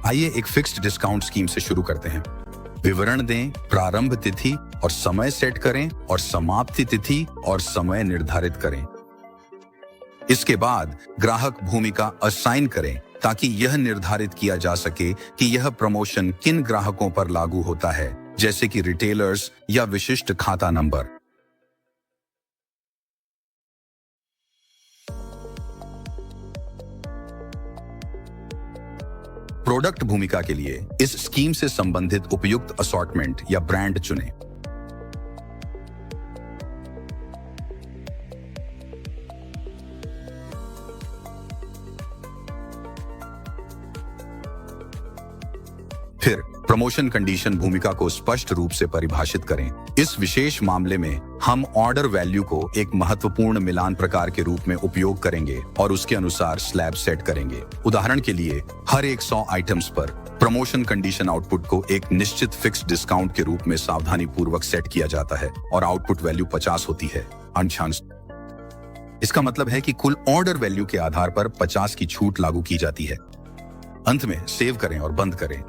आइए एक फिक्स्ड डिस्काउंट स्कीम से शुरू करते हैं। विवरण दें, प्रारंभ तिथि और समय सेट करें और समाप्ति तिथि और समय निर्धारित करें। इसके बाद ग्राहक भूमिका असाइन करें ताकि यह निर्धारित किया जा सके कि यह प्रमोशन किन ग्राहकों पर लागू होता है, जैसे कि रिटेलर्स या विशिष्ट खाता नंबर। प्रोडक्ट भूमिका के लिए इस स्कीम से संबंधित उपयुक्त असॉर्टमेंट या ब्रांड चुनें। फिर प्रमोशन कंडीशन भूमिका को स्पष्ट रूप से परिभाषित करें। इस विशेष मामले में हम ऑर्डर वैल्यू को एक महत्वपूर्ण मिलान प्रकार के रूप में उपयोग करेंगे और उसके अनुसार स्लैब सेट करेंगे। उदाहरण के लिए हर एक 100 आइटम्स पर प्रमोशन कंडीशन आउटपुट को एक निश्चित फिक्स डिस्काउंट के रूप में सावधानी पूर्वक सेट किया जाता है और आउटपुट वैल्यू 50 होती है। अंशांश इसका मतलब है कि कुल ऑर्डर वैल्यू के आधार पर 50 की छूट लागू की जाती है। अंत में सेव करें और बंद करें।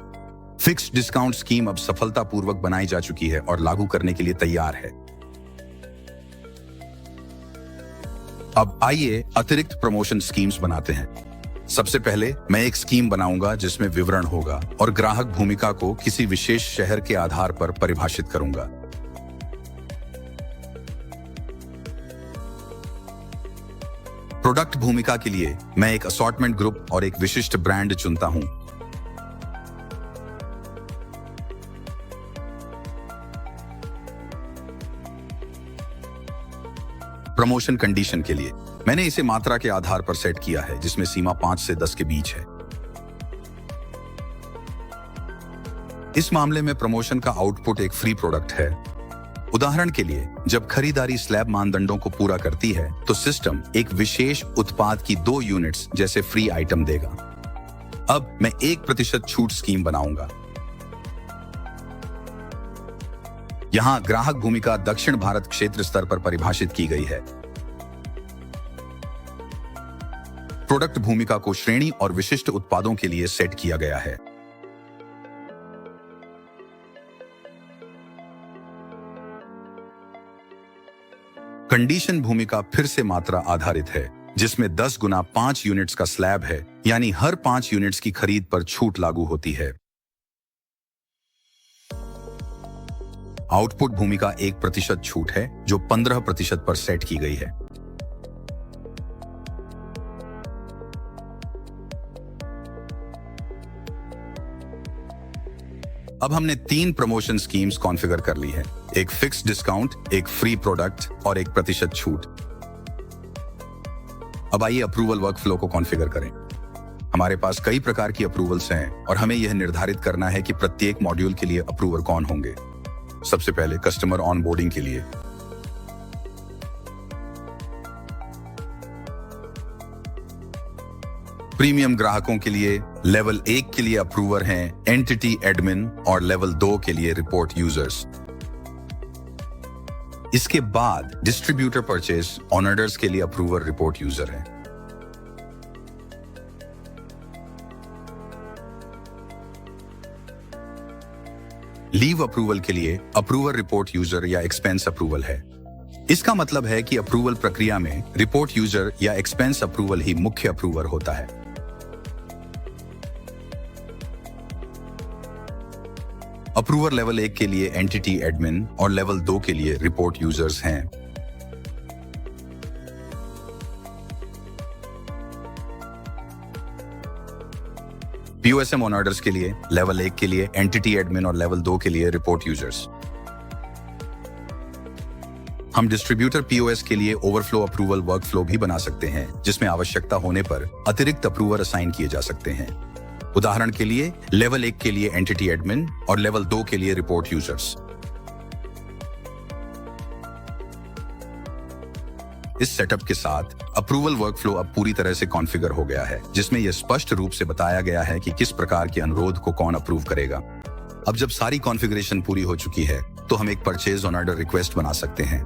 फिक्स्ड डिस्काउंट स्कीम अब सफलतापूर्वक बनाई जा चुकी है और लागू करने के लिए तैयार है। अब आइए अतिरिक्त प्रमोशन स्कीम्स बनाते हैं। सबसे पहले मैं एक स्कीम बनाऊंगा जिसमें विवरण होगा और ग्राहक भूमिका को किसी विशेष शहर के आधार पर परिभाषित करूंगा। प्रोडक्ट भूमिका के लिए मैं एक असॉर्टमेंट ग्रुप और एक विशिष्ट ब्रांड चुनता हूं। प्रमोशन कंडीशन के लिए मैंने इसे मात्रा के आधार पर सेट किया है, जिसमें सीमा 5 से 10 के बीच है। इस मामले में प्रमोशन का आउटपुट एक फ्री प्रोडक्ट है। उदाहरण के लिए जब खरीदारी स्लैब मानदंडों को पूरा करती है तो सिस्टम एक विशेष उत्पाद की 2 यूनिट्स जैसे फ्री आइटम देगा। अब मैं 1% छूट स्कीम बनाऊंगा। यहां ग्राहक भूमिका दक्षिण भारत क्षेत्र स्तर पर परिभाषित की गई है। प्रोडक्ट भूमिका को श्रेणी और विशिष्ट उत्पादों के लिए सेट किया गया है। कंडीशन भूमिका फिर से मात्रा आधारित है, जिसमें 10 गुना 5 यूनिट्स का स्लैब है, यानी हर 5 यूनिट्स की खरीद पर छूट लागू होती है। आउटपुट भूमिका 1% छूट है, जो 15% पर सेट की गई है। अब हमने 3 प्रमोशन स्कीम्स कॉन्फ़िगर कर ली है, एक फिक्स डिस्काउंट, एक फ्री प्रोडक्ट और 1% छूट। अब आइए अप्रूवल वर्कफ्लो को कॉन्फ़िगर करें। हमारे पास कई प्रकार की अप्रूवल्स हैं और हमें यह निर्धारित करना है कि प्रत्येक मॉड्यूल के लिए अप्रूवर कौन होंगे। सबसे पहले कस्टमर ऑनबोर्डिंग के लिए प्रीमियम ग्राहकों के लिए लेवल 1 के लिए अप्रूवर हैं एंटिटी एडमिन और लेवल 2 के लिए रिपोर्ट यूजर्स। इसके बाद डिस्ट्रीब्यूटर परचेज ऑनर्स के लिए अप्रूवर रिपोर्ट यूजर है। लीव अप्रूवल के लिए अप्रूवर रिपोर्ट यूजर या एक्सपेंस अप्रूवल है। इसका मतलब है कि अप्रूवल प्रक्रिया में रिपोर्ट यूजर या एक्सपेंस अप्रूवल ही मुख्य अप्रूवर होता है। अप्रूवर लेवल 1 के लिए एंटिटी एडमिन और लेवल 2 के लिए रिपोर्ट यूजर्स हैं। पीओएसएम ऑन ऑर्डर्स के लिए लेवल 1 के लिए एंटिटी एडमिन और लेवल 2 के लिए रिपोर्ट यूजर्स। हम डिस्ट्रीब्यूटर पीओएस के लिए ओवरफ्लो अप्रूवल वर्कफ्लो भी बना सकते हैं, जिसमें आवश्यकता होने पर अतिरिक्त अप्रूवर असाइन किए जा सकते हैं। उदाहरण के लिए लेवल 1 के लिए एंटिटी एडमिन और लेवल 2 के लिए रिपोर्ट यूजर्स। इस सेटअप के साथ अप्रूवल वर्कफ्लो अब पूरी तरह से कॉन्फ़िगर हो गया है, जिसमें यह स्पष्ट रूप से बताया गया है कि किस प्रकार के अनुरोध को कौन अप्रूव करेगा। अब जब सारी कॉन्फ़िगरेशन पूरी हो चुकी है, तो हम एक परचेज ऑन ऑर्डर रिक्वेस्ट बना सकते हैं।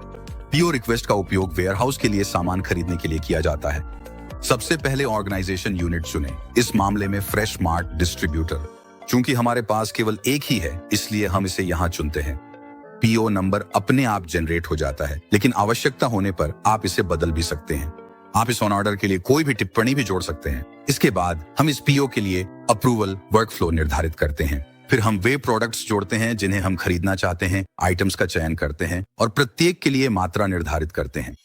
पीओ रिक्वेस्ट का उपयोग वेयरहाउस के लिए सामान खरीदने के लिए किया जाता है। सबसे पहले ऑर्गेनाइजेशन यूनिट चुनें, इस मामले में फ्रेश मार्ट डिस्ट्रीब्यूटर। चूंकि हमारे पास केवल एक ही है, इसलिए हम इसे यहाँ चुनते हैं। पीओ नंबर अपने आप जनरेट हो जाता है, लेकिन आवश्यकता होने पर आप इसे बदल भी सकते हैं। आप इस ऑन ऑर्डर के लिए कोई भी टिप्पणी भी जोड़ सकते हैं। इसके बाद हम इस पीओ के लिए अप्रूवल वर्कफ्लो निर्धारित करते हैं। फिर हम वे प्रोडक्ट्स जोड़ते हैं जिन्हें हम खरीदना चाहते हैं, आइटम्स का चयन करते हैं और प्रत्येक के लिए मात्रा निर्धारित करते हैं।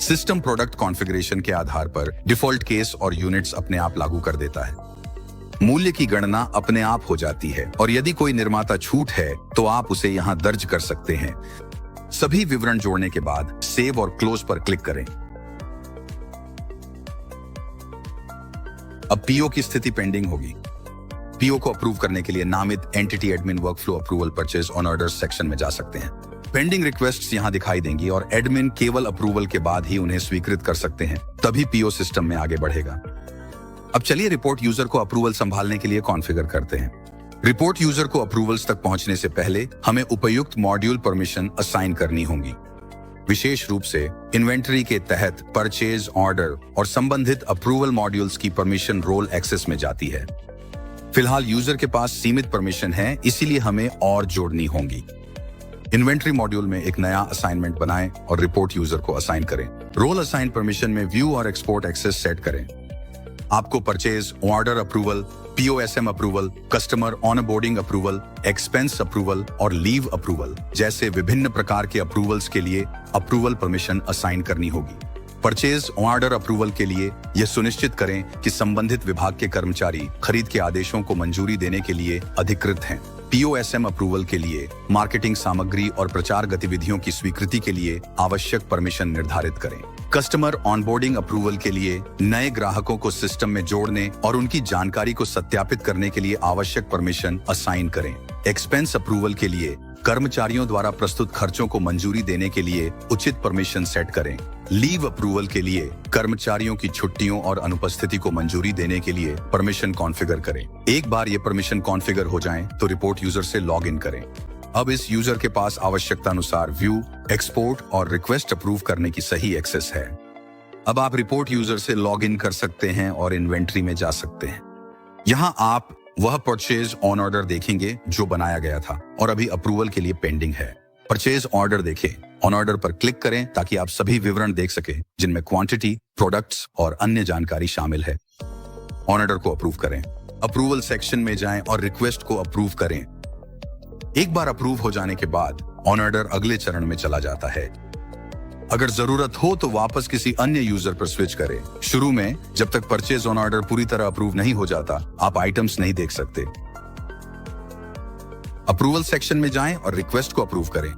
सिस्टम प्रोडक्ट कॉन्फ़िगरेशन के आधार पर डिफॉल्ट केस और यूनिट्स अपने आप लागू कर देता है। मूल्य की गणना अपने आप हो जाती है और यदि कोई निर्माता छूट है तो आप उसे यहां दर्ज कर सकते हैं। सभी विवरण जोड़ने के बाद सेव और क्लोज पर क्लिक करें। अब पीओ की स्थिति पेंडिंग होगी। पीओ को अप्रूव करने के लिए नामित entity admin workflow approval purchase on orders section में जा सकते हैं। पेंडिंग रिक्वेस्ट्स यहां दिखाई देंगी और एडमिन केवल अप्रूवल के बाद ही उन्हें स्वीकृत कर सकते हैं, तभी पीओ सिस्टम में आगे बढ़ेगा। अब चलिए रिपोर्ट यूजर को अप्रूवल संभालने के लिए कॉन्फ़िगर करते हैं। रिपोर्ट यूजर को अप्रूवल्स तक पहुंचने से पहले हमें उपयुक्त मॉड्यूल परमिशन असाइन करनी होंगी। विशेष रूप से इन्वेंटरी के तहत परचेज ऑर्डर और संबंधित अप्रूवल मॉड्यूल्स की परमिशन रोल एक्सेस में जाती है। फिलहाल यूजर के पास सीमित परमिशन है, इसीलिए हमें और जोड़नी होंगी। इन्वेंटरी मॉड्यूल में एक नया असाइनमेंट बनाएं और रिपोर्ट यूजर को असाइन करें। रोल असाइन परमिशन में व्यू और एक्सपोर्ट एक्सेस सेट करें। आपको purchase order approval, POSM approval, customer onboarding approval, expense approval और लीव अप्रूवल जैसे विभिन्न प्रकार के अप्रूवल्स के लिए अप्रूवल परमिशन असाइन करनी होगी। परचेज ऑर्डर अप्रूवल के लिए यह सुनिश्चित करें कि संबंधित विभाग के कर्मचारी खरीद के आदेशों को मंजूरी देने के लिए अधिकृत हैं। पीओएसएम अप्रूवल के लिए मार्केटिंग सामग्री और प्रचार गतिविधियों की स्वीकृति के लिए आवश्यक परमिशन निर्धारित करें। कस्टमर ऑनबोर्डिंग अप्रूवल के लिए नए ग्राहकों को सिस्टम में जोड़ने और उनकी जानकारी को सत्यापित करने के लिए आवश्यक परमिशन असाइन करें। एक्सपेंस अप्रूवल के लिए कर्मचारियों द्वारा प्रस्तुत खर्चों को मंजूरी देने के लिए उचित परमिशन सेट करें। लीव अप्रूवल के लिए कर्मचारियों की छुट्टियों और अनुपस्थिति को मंजूरी देने के लिए परमिशन कॉन्फ़िगर करें। एक बार ये परमिशन कॉन्फ़िगर हो जाएं, तो रिपोर्ट यूजर से लॉग इन करें। अब इस यूजर के पास आवश्यकता अनुसार व्यू, एक्सपोर्ट और रिक्वेस्ट अप्रूव करने की सही एक्सेस है। अब आप रिपोर्ट यूजर से लॉग इन कर सकते हैं और इन्वेंट्री में जा सकते हैं। यहाँ आप वह परचेज ऑन ऑर्डर देखेंगे जो बनाया गया था और अभी अप्रूवल के लिए पेंडिंग है। परचेज ऑर्डर देखें, ऑन ऑर्डर पर क्लिक करें ताकि आप सभी विवरण देख सकें जिनमें क्वांटिटी, प्रोडक्ट्स और अन्य जानकारी शामिल है। ऑन ऑर्डर को अप्रूव करें। अप्रूवल सेक्शन में जाएं और रिक्वेस्ट को अप्रूव करें। एक बार अप्रूव हो जाने के बाद ऑन ऑर्डर अगले चरण में चला जाता है। अगर जरूरत हो तो वापस किसी अन्य यूजर पर स्विच करें। शुरू में जब तक परचेज ऑन ऑर्डर पूरी तरह अप्रूव नहीं हो जाता, आप आइटम्स नहीं देख सकते। अप्रूवल सेक्शन में जाएं और रिक्वेस्ट को अप्रूव करें।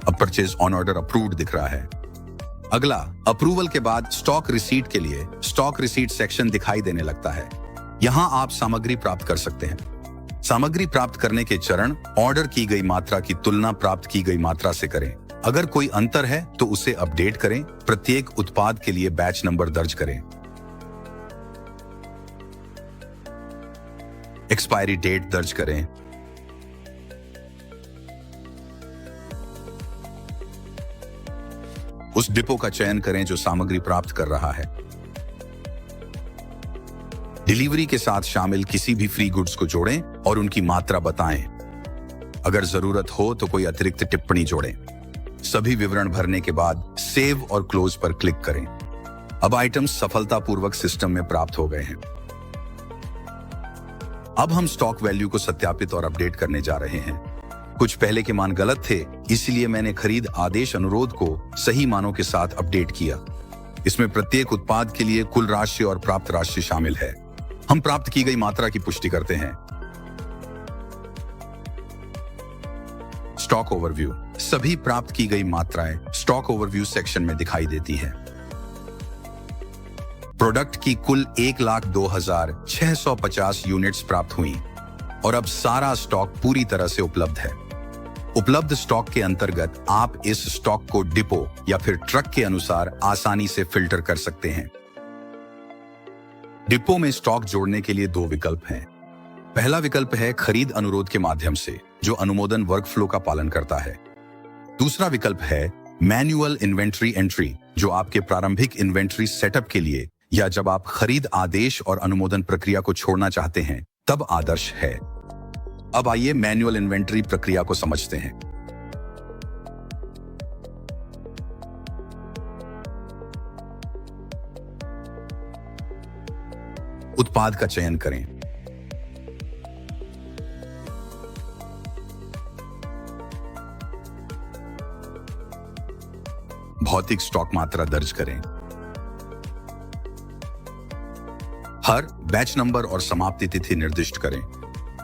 अब परचेज ऑन ऑर्डर अप्रूव्ड दिख रहा है। अगला, अप्रूवल के बाद स्टॉक रिसीट के लिए स्टॉक रिसीट सेक्शन दिखाई देने लगता है। यहां आप सामग्री प्राप्त कर सकते हैं। सामग्री प्राप्त करने के चरण ऑर्डर की गई मात्रा की तुलना प्राप्त की गई मात्रा से करें। अगर कोई अंतर है तो उसे अपडेट करें। प्रत्येक उत्पाद के लिए बैच नंबर दर्ज करें। एक्सपायरी डेट दर्ज करें। उस डिपो का चयन करें जो सामग्री प्राप्त कर रहा है। डिलीवरी के साथ शामिल किसी भी फ्री गुड्स को जोड़ें और उनकी मात्रा बताएं। अगर जरूरत हो तो कोई अतिरिक्त टिप्पणी जोड़ें। सभी विवरण भरने के बाद सेव और क्लोज पर क्लिक करें। अब आइटम्स सफलतापूर्वक सिस्टम में प्राप्त हो गए हैं। अब हम स्टॉक वैल्यू को सत्यापित और अपडेट करने जा रहे हैं। कुछ पहले के मान गलत थे, इसलिए मैंने खरीद आदेश अनुरोध को सही मानों के साथ अपडेट किया। इसमें प्रत्येक उत्पाद के लिए कुल राशि और प्राप्त राशि शामिल है। हम प्राप्त की गई मात्रा की पुष्टि करते हैं। Stock overview. सभी प्राप्त की गई मात्राएं स्टॉक ओवरव्यू सेक्शन में दिखाई देती हैं। प्रोडक्ट की कुल 1,02,650 यूनिट्स प्राप्त हुई और अब सारा स्टॉक पूरी तरह से उपलब्ध है। उपलब्ध स्टॉक के अंतर्गत आप इस स्टॉक को डिपो या फिर ट्रक के अनुसार आसानी से फिल्टर कर सकते हैं। डिपो में स्टॉक जोड़ने के लिए दो विकल्प हैं। पहला विकल्प है खरीद अनुरोध के माध्यम से, जो अनुमोदन वर्कफ्लो का पालन करता है। दूसरा विकल्प है मैन्युअल इन्वेंट्री एंट्री, जो आपके प्रारंभिक इन्वेंट्री सेटअप के लिए या जब आप खरीद आदेश और अनुमोदन प्रक्रिया को छोड़ना चाहते हैं तब आदर्श है। अब आइए मैन्युअल इन्वेंट्री प्रक्रिया को समझते हैं। उत्पाद का चयन करें। भौतिक स्टॉक मात्रा दर्ज करें। हर बैच नंबर और समाप्ति तिथि निर्दिष्ट करें।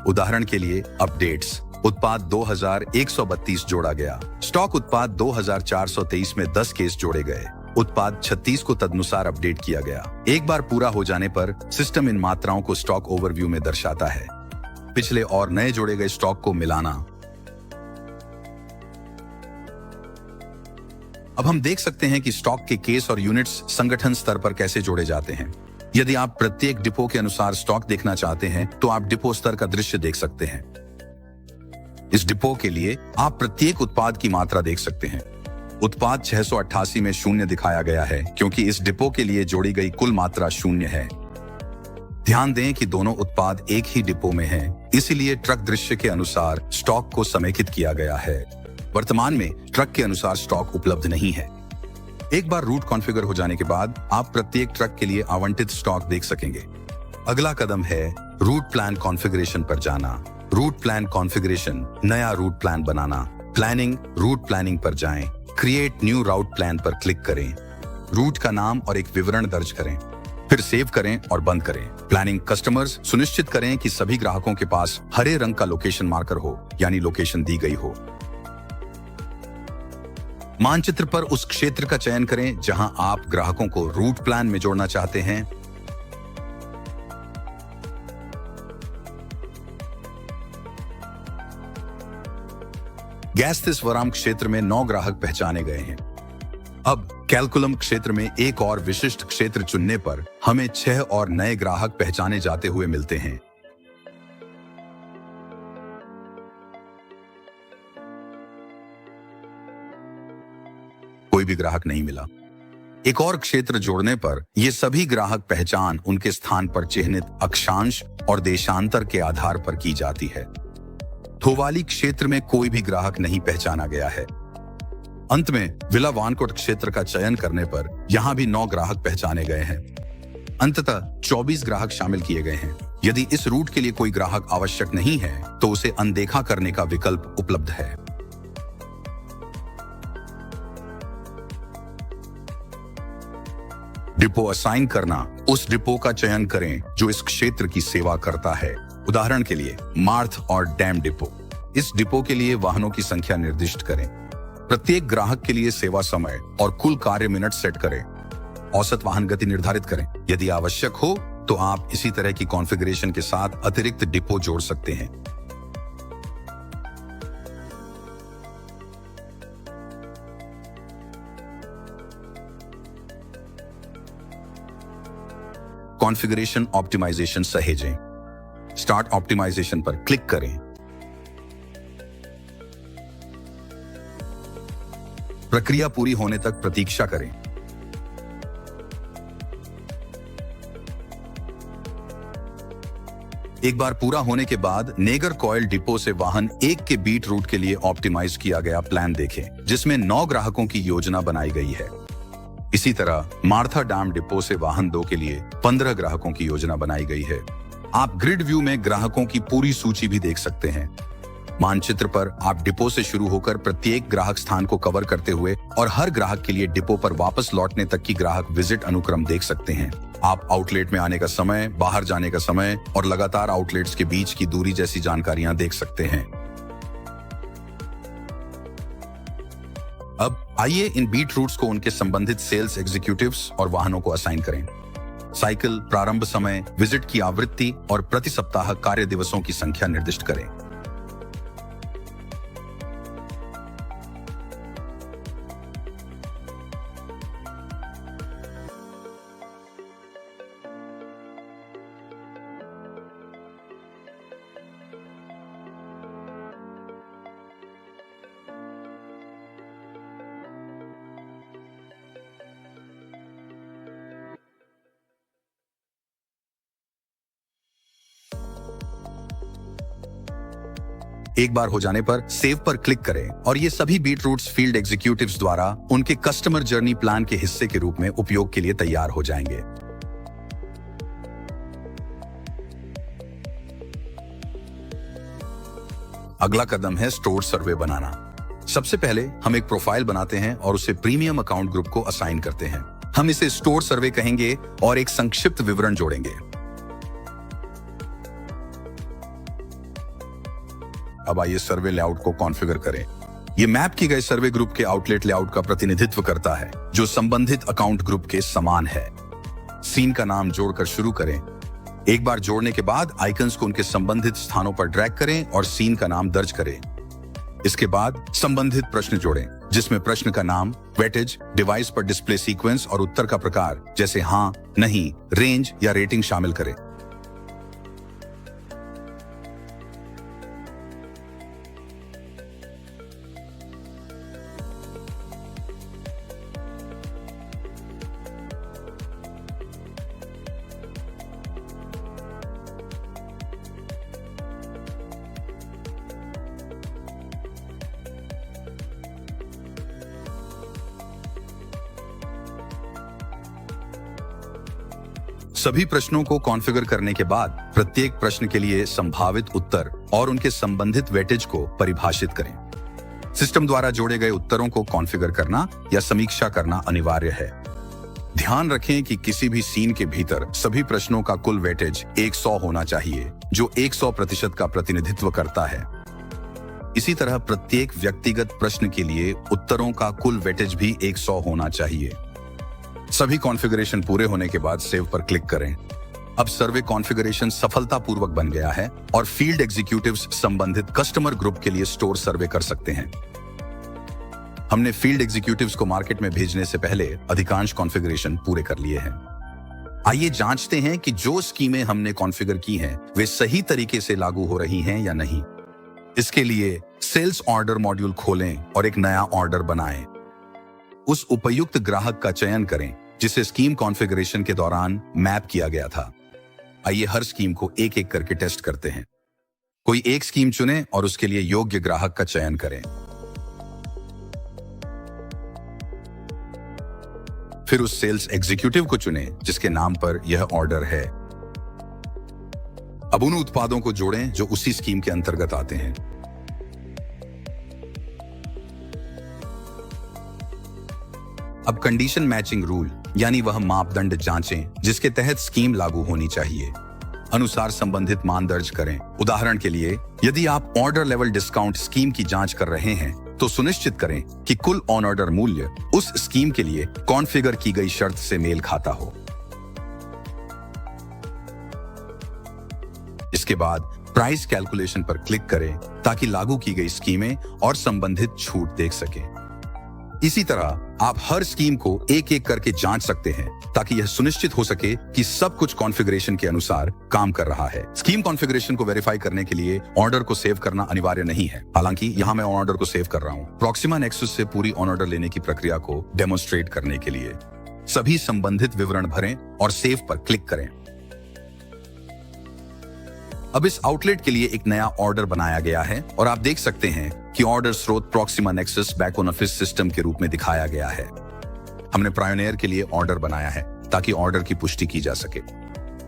उदाहरण के लिए अपडेट्स, उत्पाद 2132 जोड़ा गया। स्टॉक उत्पाद 2423 में 10 केस जोड़े गए। उत्पाद 36 को तदनुसार अपडेट किया गया। एक बार पूरा हो जाने पर सिस्टम इन मात्राओं को स्टॉक ओवरव्यू में दर्शाता है। पिछले और नए जोड़े गए स्टॉक को मिलाना। अब हम देख सकते हैं कि स्टॉक के केस और यूनिट्स संगठन स्तर पर कैसे जोड़े जाते हैं। यदि आप प्रत्येक डिपो के अनुसार स्टॉक देखना चाहते हैं तो आप डिपो स्तर का दृश्य देख सकते हैं। इस डिपो के लिए आप प्रत्येक उत्पाद की मात्रा देख सकते हैं। उत्पाद 688 में 0 दिखाया गया है क्योंकि इस डिपो के लिए जोड़ी गई कुल मात्रा 0 है। ध्यान दें कि दोनों उत्पाद एक ही डिपो में हैं, इसलिए ट्रक दृश्य के अनुसार स्टॉक को समेकित किया गया है। वर्तमान में ट्रक के अनुसार स्टॉक उपलब्ध नहीं है। एक बार रूट कॉन्फ़िगर हो जाने के बाद आप प्रत्येक ट्रक के लिए आवंटित स्टॉक देख सकेंगे। अगला कदम है रूट प्लान कॉन्फ़िगरेशन पर जाना। रूट प्लान कॉन्फ़िगरेशन, नया रूट प्लान बनाना। प्लानिंग, रूट प्लानिंग पर जाएं। क्रिएट न्यू राउट प्लान पर क्लिक करें। रूट का नाम और एक विवरण दर्ज करें, फिर सेव करें और बंद करें। प्लानिंग कस्टमर्स, सुनिश्चित करें कि सभी ग्राहकों के पास हरे रंग का लोकेशन मार्कर हो, यानी लोकेशन दी गई हो। मानचित्र पर उस क्षेत्र का चयन करें जहां आप ग्राहकों को रूट प्लान में जोड़ना चाहते हैं। गैस्तिस्वराम क्षेत्र में 9 ग्राहक पहचाने गए हैं। अब कैलकुलम क्षेत्र में एक और विशिष्ट क्षेत्र चुनने पर हमें 6 और नए ग्राहक पहचाने जाते हुए मिलते हैं। भी ग्राहक नहीं मिला। एक और क्षेत्र जोड़ने पर ये सभी ग्राहक पहचान उनके स्थान पर चिह्नित अक्षांश और देशांतर के आधार पर की जाती है। थोवाली क्षेत्र में कोई भी ग्राहक नहीं पहचाना गया है। अंत में विला वानकोट क्षेत्र का चयन करने पर यहां भी 9 ग्राहक पहचाने गए हैं। अंततः 24 ग्राहक शामिल किए गए हैं। यदि इस रूट के लिए कोई ग्राहक आवश्यक नहीं है तो उसे अनदेखा करने का विकल्प उपलब्ध है। डिपो असाइन करना, उस डिपो का चयन करें जो इस क्षेत्र की सेवा करता है। उदाहरण के लिए मार्थ और डैम डिपो। इस डिपो के लिए वाहनों की संख्या निर्दिष्ट करें। प्रत्येक ग्राहक के लिए सेवा समय और कुल कार्य मिनट सेट करें। औसत वाहन गति निर्धारित करें। यदि आवश्यक हो तो आप इसी तरह की कॉन्फ़िगरेशन के साथ अतिरिक्त डिपो जोड़ सकते हैं। कॉन्फ़िगरेशन ऑप्टिमाइजेशन सहेजें। स्टार्ट ऑप्टिमाइजेशन पर क्लिक करें। प्रक्रिया पूरी होने तक प्रतीक्षा करें। एक बार पूरा होने के बाद नेगर कॉयल डिपो से वाहन 1 के बीट रूट के लिए ऑप्टिमाइज किया गया प्लान देखें, जिसमें 9 ग्राहकों की योजना बनाई गई है। इसी तरह मार्था डैम डिपो से वाहन 2 के लिए 15 ग्राहकों की योजना बनाई गई है। आप ग्रिड व्यू में ग्राहकों की पूरी सूची भी देख सकते हैं। मानचित्र पर आप डिपो से शुरू होकर प्रत्येक ग्राहक स्थान को कवर करते हुए और हर ग्राहक के लिए डिपो पर वापस लौटने तक की ग्राहक विजिट अनुक्रम देख सकते हैं। आप आउटलेट में आने का समय, बाहर जाने का समय और लगातार आउटलेट्स के बीच की दूरी जैसी जानकारियां देख सकते हैं। अब आइए इन बीट रूट्स को उनके संबंधित सेल्स एग्जीक्यूटिव्स और वाहनों को असाइन करें। साइकिल, प्रारंभ समय, विजिट की आवृत्ति और प्रति सप्ताह कार्य दिवसों की संख्या निर्दिष्ट करें। एक बार हो जाने पर सेव पर क्लिक करें और ये सभी बीट रूट्स फील्ड एग्जीक्यूटिव्स द्वारा उनके कस्टमर जर्नी प्लान के हिस्से के रूप में उपयोग के लिए तैयार हो जाएंगे। अगला कदम है स्टोर सर्वे बनाना। सबसे पहले हम एक प्रोफाइल बनाते हैं और उसे प्रीमियम अकाउंट ग्रुप को असाइन करते हैं। हम इसे स्टोर सर्वे कहेंगे और एक संक्षिप्त विवरण जोड़ेंगे। अब आइए सर्वे लेआउट को कॉन्फ़िगर करें। ये मैप की गए सर्वे ग्रुप के आउटलेट लेआउट का प्रतिनिधित्व करता है, जो संबंधित अकाउंट ग्रुप के समान है। सीन का नाम जोड़कर शुरू करें। एक बार जोड़ने के बाद आइकन्स को उनके संबंधित स्थानों पर ड्रैग करें और सीन का नाम दर्ज करें। इसके बाद संबंधित प्रश्न जोड़ें, जिसमें प्रश्न का नाम, वेटेज, डिवाइस पर डिस्प्ले सीक्वेंस और उत्तर का प्रकार जैसे हाँ, नहीं, रेंज या रेटिंग शामिल करें। सभी प्रश्नों को कॉन्फ़िगर करने के बाद प्रत्येक प्रश्न के लिए संभावित उत्तर और उनके संबंधित वेटेज को परिभाषित करें। सिस्टम द्वारा जोड़े गए उत्तरों को कॉन्फ़िगर करना या समीक्षा करना अनिवार्य है। ध्यान रखें कि किसी भी सीन के भीतर सभी प्रश्नों का कुल वेटेज 100 होना चाहिए, जो 100% का प्रतिनिधित्व करता है। इसी तरह प्रत्येक व्यक्तिगत प्रश्न के लिए उत्तरों का कुल वेटेज भी 100 होना चाहिए। सभी कॉन्फ़िगरेशन पूरे होने के बाद सेव पर क्लिक करें। अब सर्वे कॉन्फ़िगरेशन सफलतापूर्वक बन गया है और फील्ड एग्जीक्यूटिव्स संबंधित कस्टमर ग्रुप के लिए स्टोर सर्वे कर सकते हैं। हमने फील्ड एग्जीक्यूटिव्स को मार्केट में भेजने से पहले अधिकांश कॉन्फ़िगरेशन पूरे कर लिए हैं। आइए जांचते हैं कि जो स्कीमें हमने कॉन्फ़िगर की हैं, वे सही तरीके से लागू हो रही हैं या नहीं। इसके लिए सेल्स ऑर्डर मॉड्यूल खोलें और एक नया ऑर्डर बनाएं। उस उपयुक्त ग्राहक का चयन करें जिसे स्कीम कॉन्फ़िगरेशन के दौरान मैप किया गया था। आइए हर स्कीम को एक एक करके टेस्ट करते हैं। कोई एक स्कीम चुनें और उसके लिए योग्य ग्राहक का चयन करें। फिर उस सेल्स एग्जीक्यूटिव को चुनें जिसके नाम पर यह ऑर्डर है। अब उन उत्पादों को जोड़ें जो उसी स्कीम के अंतर्गत आते हैं। अब कंडीशन मैचिंग रूल यानी वह मापदंड जांचें जिसके तहत स्कीम लागू होनी चाहिए, अनुसार संबंधित मान दर्ज करें। उदाहरण के लिए, यदि आप ऑर्डर लेवल डिस्काउंट स्कीम की जांच कर रहे हैं तो सुनिश्चित करें कि कुल ऑन ऑर्डर मूल्य उस स्कीम के लिए कॉन्फ़िगर की गई शर्त से मेल खाता हो। इसके बाद प्राइस कैलकुलेशन पर क्लिक करें ताकि लागू की गई स्कीमें और संबंधित छूट देख सकें। इसी तरह आप हर स्कीम को एक एक करके जांच सकते हैं ताकि यह सुनिश्चित हो सके कि सब कुछ कॉन्फ़िगरेशन के अनुसार काम कर रहा है। स्कीम कॉन्फ़िगरेशन को वेरीफाई करने के लिए ऑर्डर को सेव करना अनिवार्य नहीं है। हालांकि यहाँ मैं ऑर्डर को सेव कर रहा हूँ प्रॉक्सिमा नेक्सस से पूरी ऑन ऑर्डर लेने की प्रक्रिया को डेमोन्स्ट्रेट करने के लिए। सभी संबंधित विवरण भरें और सेव पर क्लिक करें। अब इस आउटलेट के लिए एक नया ऑर्डर बनाया गया है और आप देख सकते हैं कि ऑर्डर स्रोत Proxima nexus back on office system के रूप में दिखाया गया है। हमने प्रायोनियर के लिए ऑर्डर बनाया है ताकि ऑर्डर की पुष्टि की जा सके।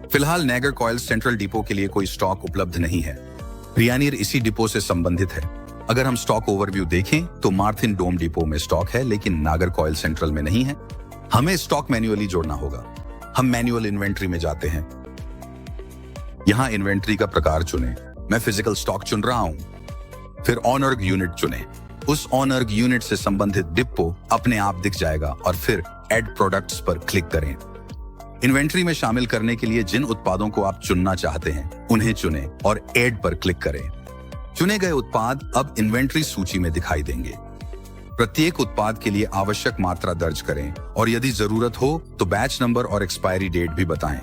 फिलहाल नैगर कॉइल्स सेंट्रल डिपो के लिए कोई स्टॉक उपलब्ध नहीं है। रियानियर इसी डिपो से संबंधित है। अगर हम स्टॉक ओवरव्यू देखें तो मार्थिन डोम डिपो में स्टॉक है लेकिन नागर कॉइल सेंट्रल में नहीं है। हमें स्टॉक मैन्युअली जोड़ना होगा। हम मैन्युअल इन्वेंट्री में जाते हैं। यहाँ इन्वेंट्री का प्रकार चुनें। मैं फिजिकल स्टॉक चुन रहा हूं। फिर ऑनर्ग यूनिट चुनें। उस ऑनर्ग यूनिट से संबंधित डिपो अपने आप दिख जाएगा और फिर ऐड प्रोडक्ट्स पर क्लिक करें। इन्वेंट्री में शामिल करने के लिए जिन उत्पादों को आप चुनना चाहते हैं उन्हें चुनें और ऐड पर क्लिक करें। चुने गए उत्पाद अब इन्वेंट्री सूची में दिखाई देंगे। प्रत्येक उत्पाद के लिए आवश्यक मात्रा दर्ज करें और यदि जरूरत हो तो बैच नंबर और एक्सपायरी डेट भी बताएं।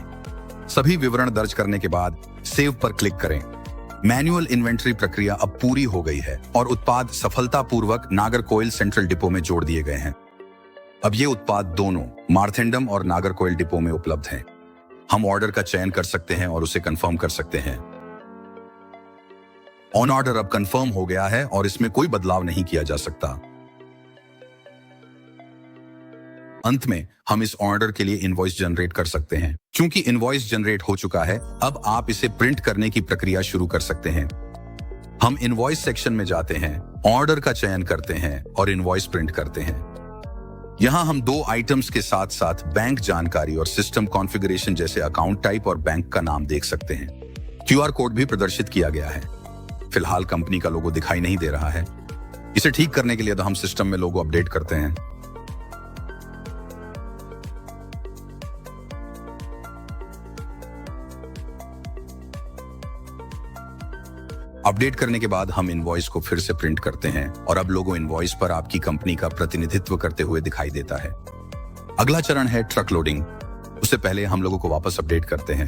सभी विवरण दर्ज करने के बाद सेव पर क्लिक करें। मैन्युअल इन्वेंट्री प्रक्रिया अब पूरी हो गई है और उत्पाद सफलतापूर्वक नागरकोइल सेंट्रल डिपो में जोड़ दिए गए हैं। अब ये उत्पाद दोनों मार्थिंडम और नागरकोइल डिपो में उपलब्ध हैं। हम ऑर्डर का चयन कर सकते हैं और उसे कंफर्म कर सकते हैं। ऑन ऑर्डर अब कंफर्म हो गया है और इसमें कोई बदलाव नहीं किया जा सकता। अंत में हम इस ऑर्डर के लिए इनवॉइस जनरेट कर सकते हैं। क्योंकि इनवॉइस जनरेट हो चुका है, अब आप इसे प्रिंट करने की प्रक्रिया शुरू कर सकते हैं। हम इनवॉइस सेक्शन में जाते हैं, ऑर्डर का चयन करते हैं और इनवॉइस प्रिंट करते हैं। यहाँ हम दो आइटम्स के साथ साथ बैंक जानकारी और सिस्टम कॉन्फ़िगरेशन जैसे अकाउंट टाइप और बैंक का नाम देख सकते हैं। QR कोड भी प्रदर्शित किया गया है। फिलहाल कंपनी का लोगो दिखाई नहीं दे रहा है। इसे ठीक करने के लिए तो हम सिस्टम में लोगो अपडेट करते हैं। अपडेट करने के बाद हम इनवॉइस को फिर से प्रिंट करते हैं और अब लोगो इनवॉइस पर आपकी कंपनी का प्रतिनिधित्व करते हुए दिखाई देता है। अगला चरण है ट्रक लोडिंग। उससे पहले हम लोगों को वापस अपडेट करते हैं।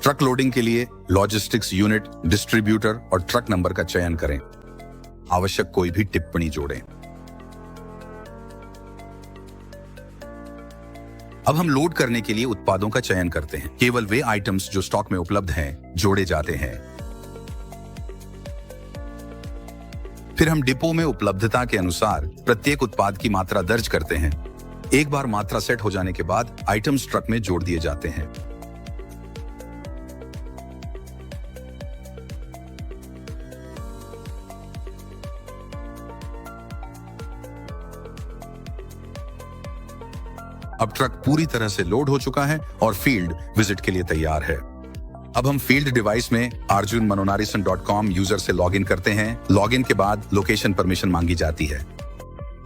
ट्रक लोडिंग के लिए लॉजिस्टिक्स यूनिट, डिस्ट्रीब्यूटर और ट्रक नंबर का चयन करें। आवश्यक कोई भी टिप्पणी जोड़ें। अब हम लोड करने के लिए उत्पादों का चयन करते हैं। केवल वे आइटम्स जो स्टॉक में उपलब्ध हैं जोड़े जाते हैं। फिर हम डिपो में उपलब्धता के अनुसार प्रत्येक उत्पाद की मात्रा दर्ज करते हैं। एक बार मात्रा सेट हो जाने के बाद आइटम्स ट्रक में जोड़ दिए जाते हैं। अब ट्रक पूरी तरह से लोड हो चुका है और फील्ड विजिट के लिए तैयार है। अब हम फील्ड डिवाइस में arjunmanonarisan.com यूजर से लॉगिन करते हैं। लॉगिन के बाद लोकेशन परमिशन मांगी जाती है।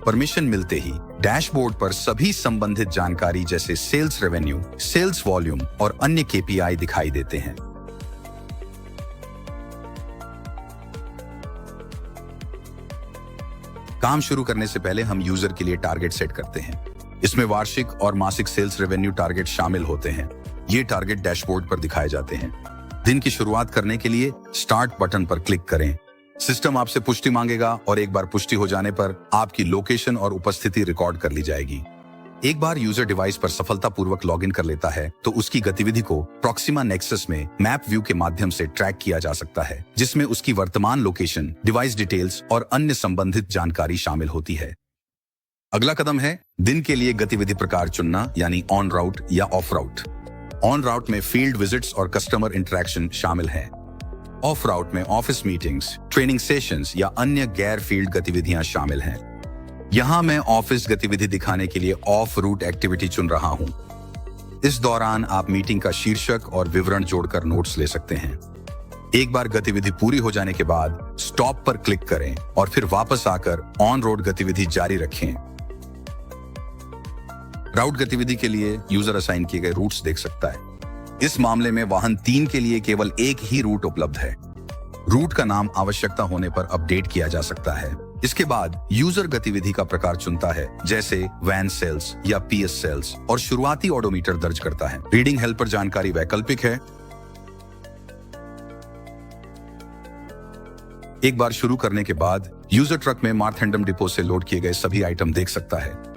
परमिशन मिलते ही डैशबोर्ड पर सभी संबंधित जानकारी जैसे सेल्स रेवेन्यू, सेल्स वॉल्यूम और अन्य KPI दिखाई देते हैं। काम शुरू करने से पहले हम यूजर के लिए टारगेट सेट करते हैं। इसमें वार्षिक और मासिक सेल्स रेवेन्यू टारगेट शामिल होते हैं। ये टारगेट डैशबोर्ड पर दिखाए जाते हैं। दिन की शुरुआत करने के लिए स्टार्ट बटन पर क्लिक करें। सिस्टम आपसे पुष्टि मांगेगा और एक बार पुष्टि हो जाने पर आपकी लोकेशन और उपस्थिति रिकॉर्ड कर ली जाएगी। एक बार यूजर डिवाइस पर सफलतापूर्वक लॉगिन कर लेता है तो उसकी गतिविधि को प्रॉक्सिमा नेक्सस में मैप व्यू के माध्यम से ट्रैक किया जा सकता है, जिसमें उसकी वर्तमान लोकेशन, डिवाइस डिटेल्स और अन्य संबंधित जानकारी शामिल होती है। अगला कदम है दिन के लिए गतिविधि प्रकार चुनना, यानी ऑन राउट या ऑफ राउट। ऑन राउट में फील्ड विजिट्स और कस्टमर इंटरेक्शन शामिल है। ऑफ राउट में ऑफिस मीटिंग्स, ट्रेनिंग सेशंस या अन्य गैर फील्ड गतिविधियां शामिल हैं। यहाँ मैं ऑफिस गतिविधि दिखाने के लिए ऑफ रूट एक्टिविटी चुन रहा हूँ। इस दौरान आप मीटिंग का शीर्षक और विवरण जोड़कर नोट्स ले सकते हैं। एक बार गतिविधि पूरी हो जाने के बाद स्टॉप पर क्लिक करें और फिर वापस आकर ऑन रोड गतिविधि जारी रखें। राउट गतिविधि के लिए यूजर असाइन किए गए रूट्स देख सकता है। इस मामले में वाहन 3 के लिए केवल एक ही रूट उपलब्ध है। रूट का नाम आवश्यकता होने पर अपडेट किया जा सकता है। इसके बाद यूजर गतिविधि का प्रकार चुनता है, जैसे वैन सेल्स या पीएस सेल्स, और शुरुआती ओडोमीटर दर्ज करता है। रीडिंग हेल्पर जानकारी वैकल्पिक है। एक बार शुरू करने के बाद यूजर ट्रक में मार्थेंडम डिपो से लोड किए गए सभी आइटम देख सकता है।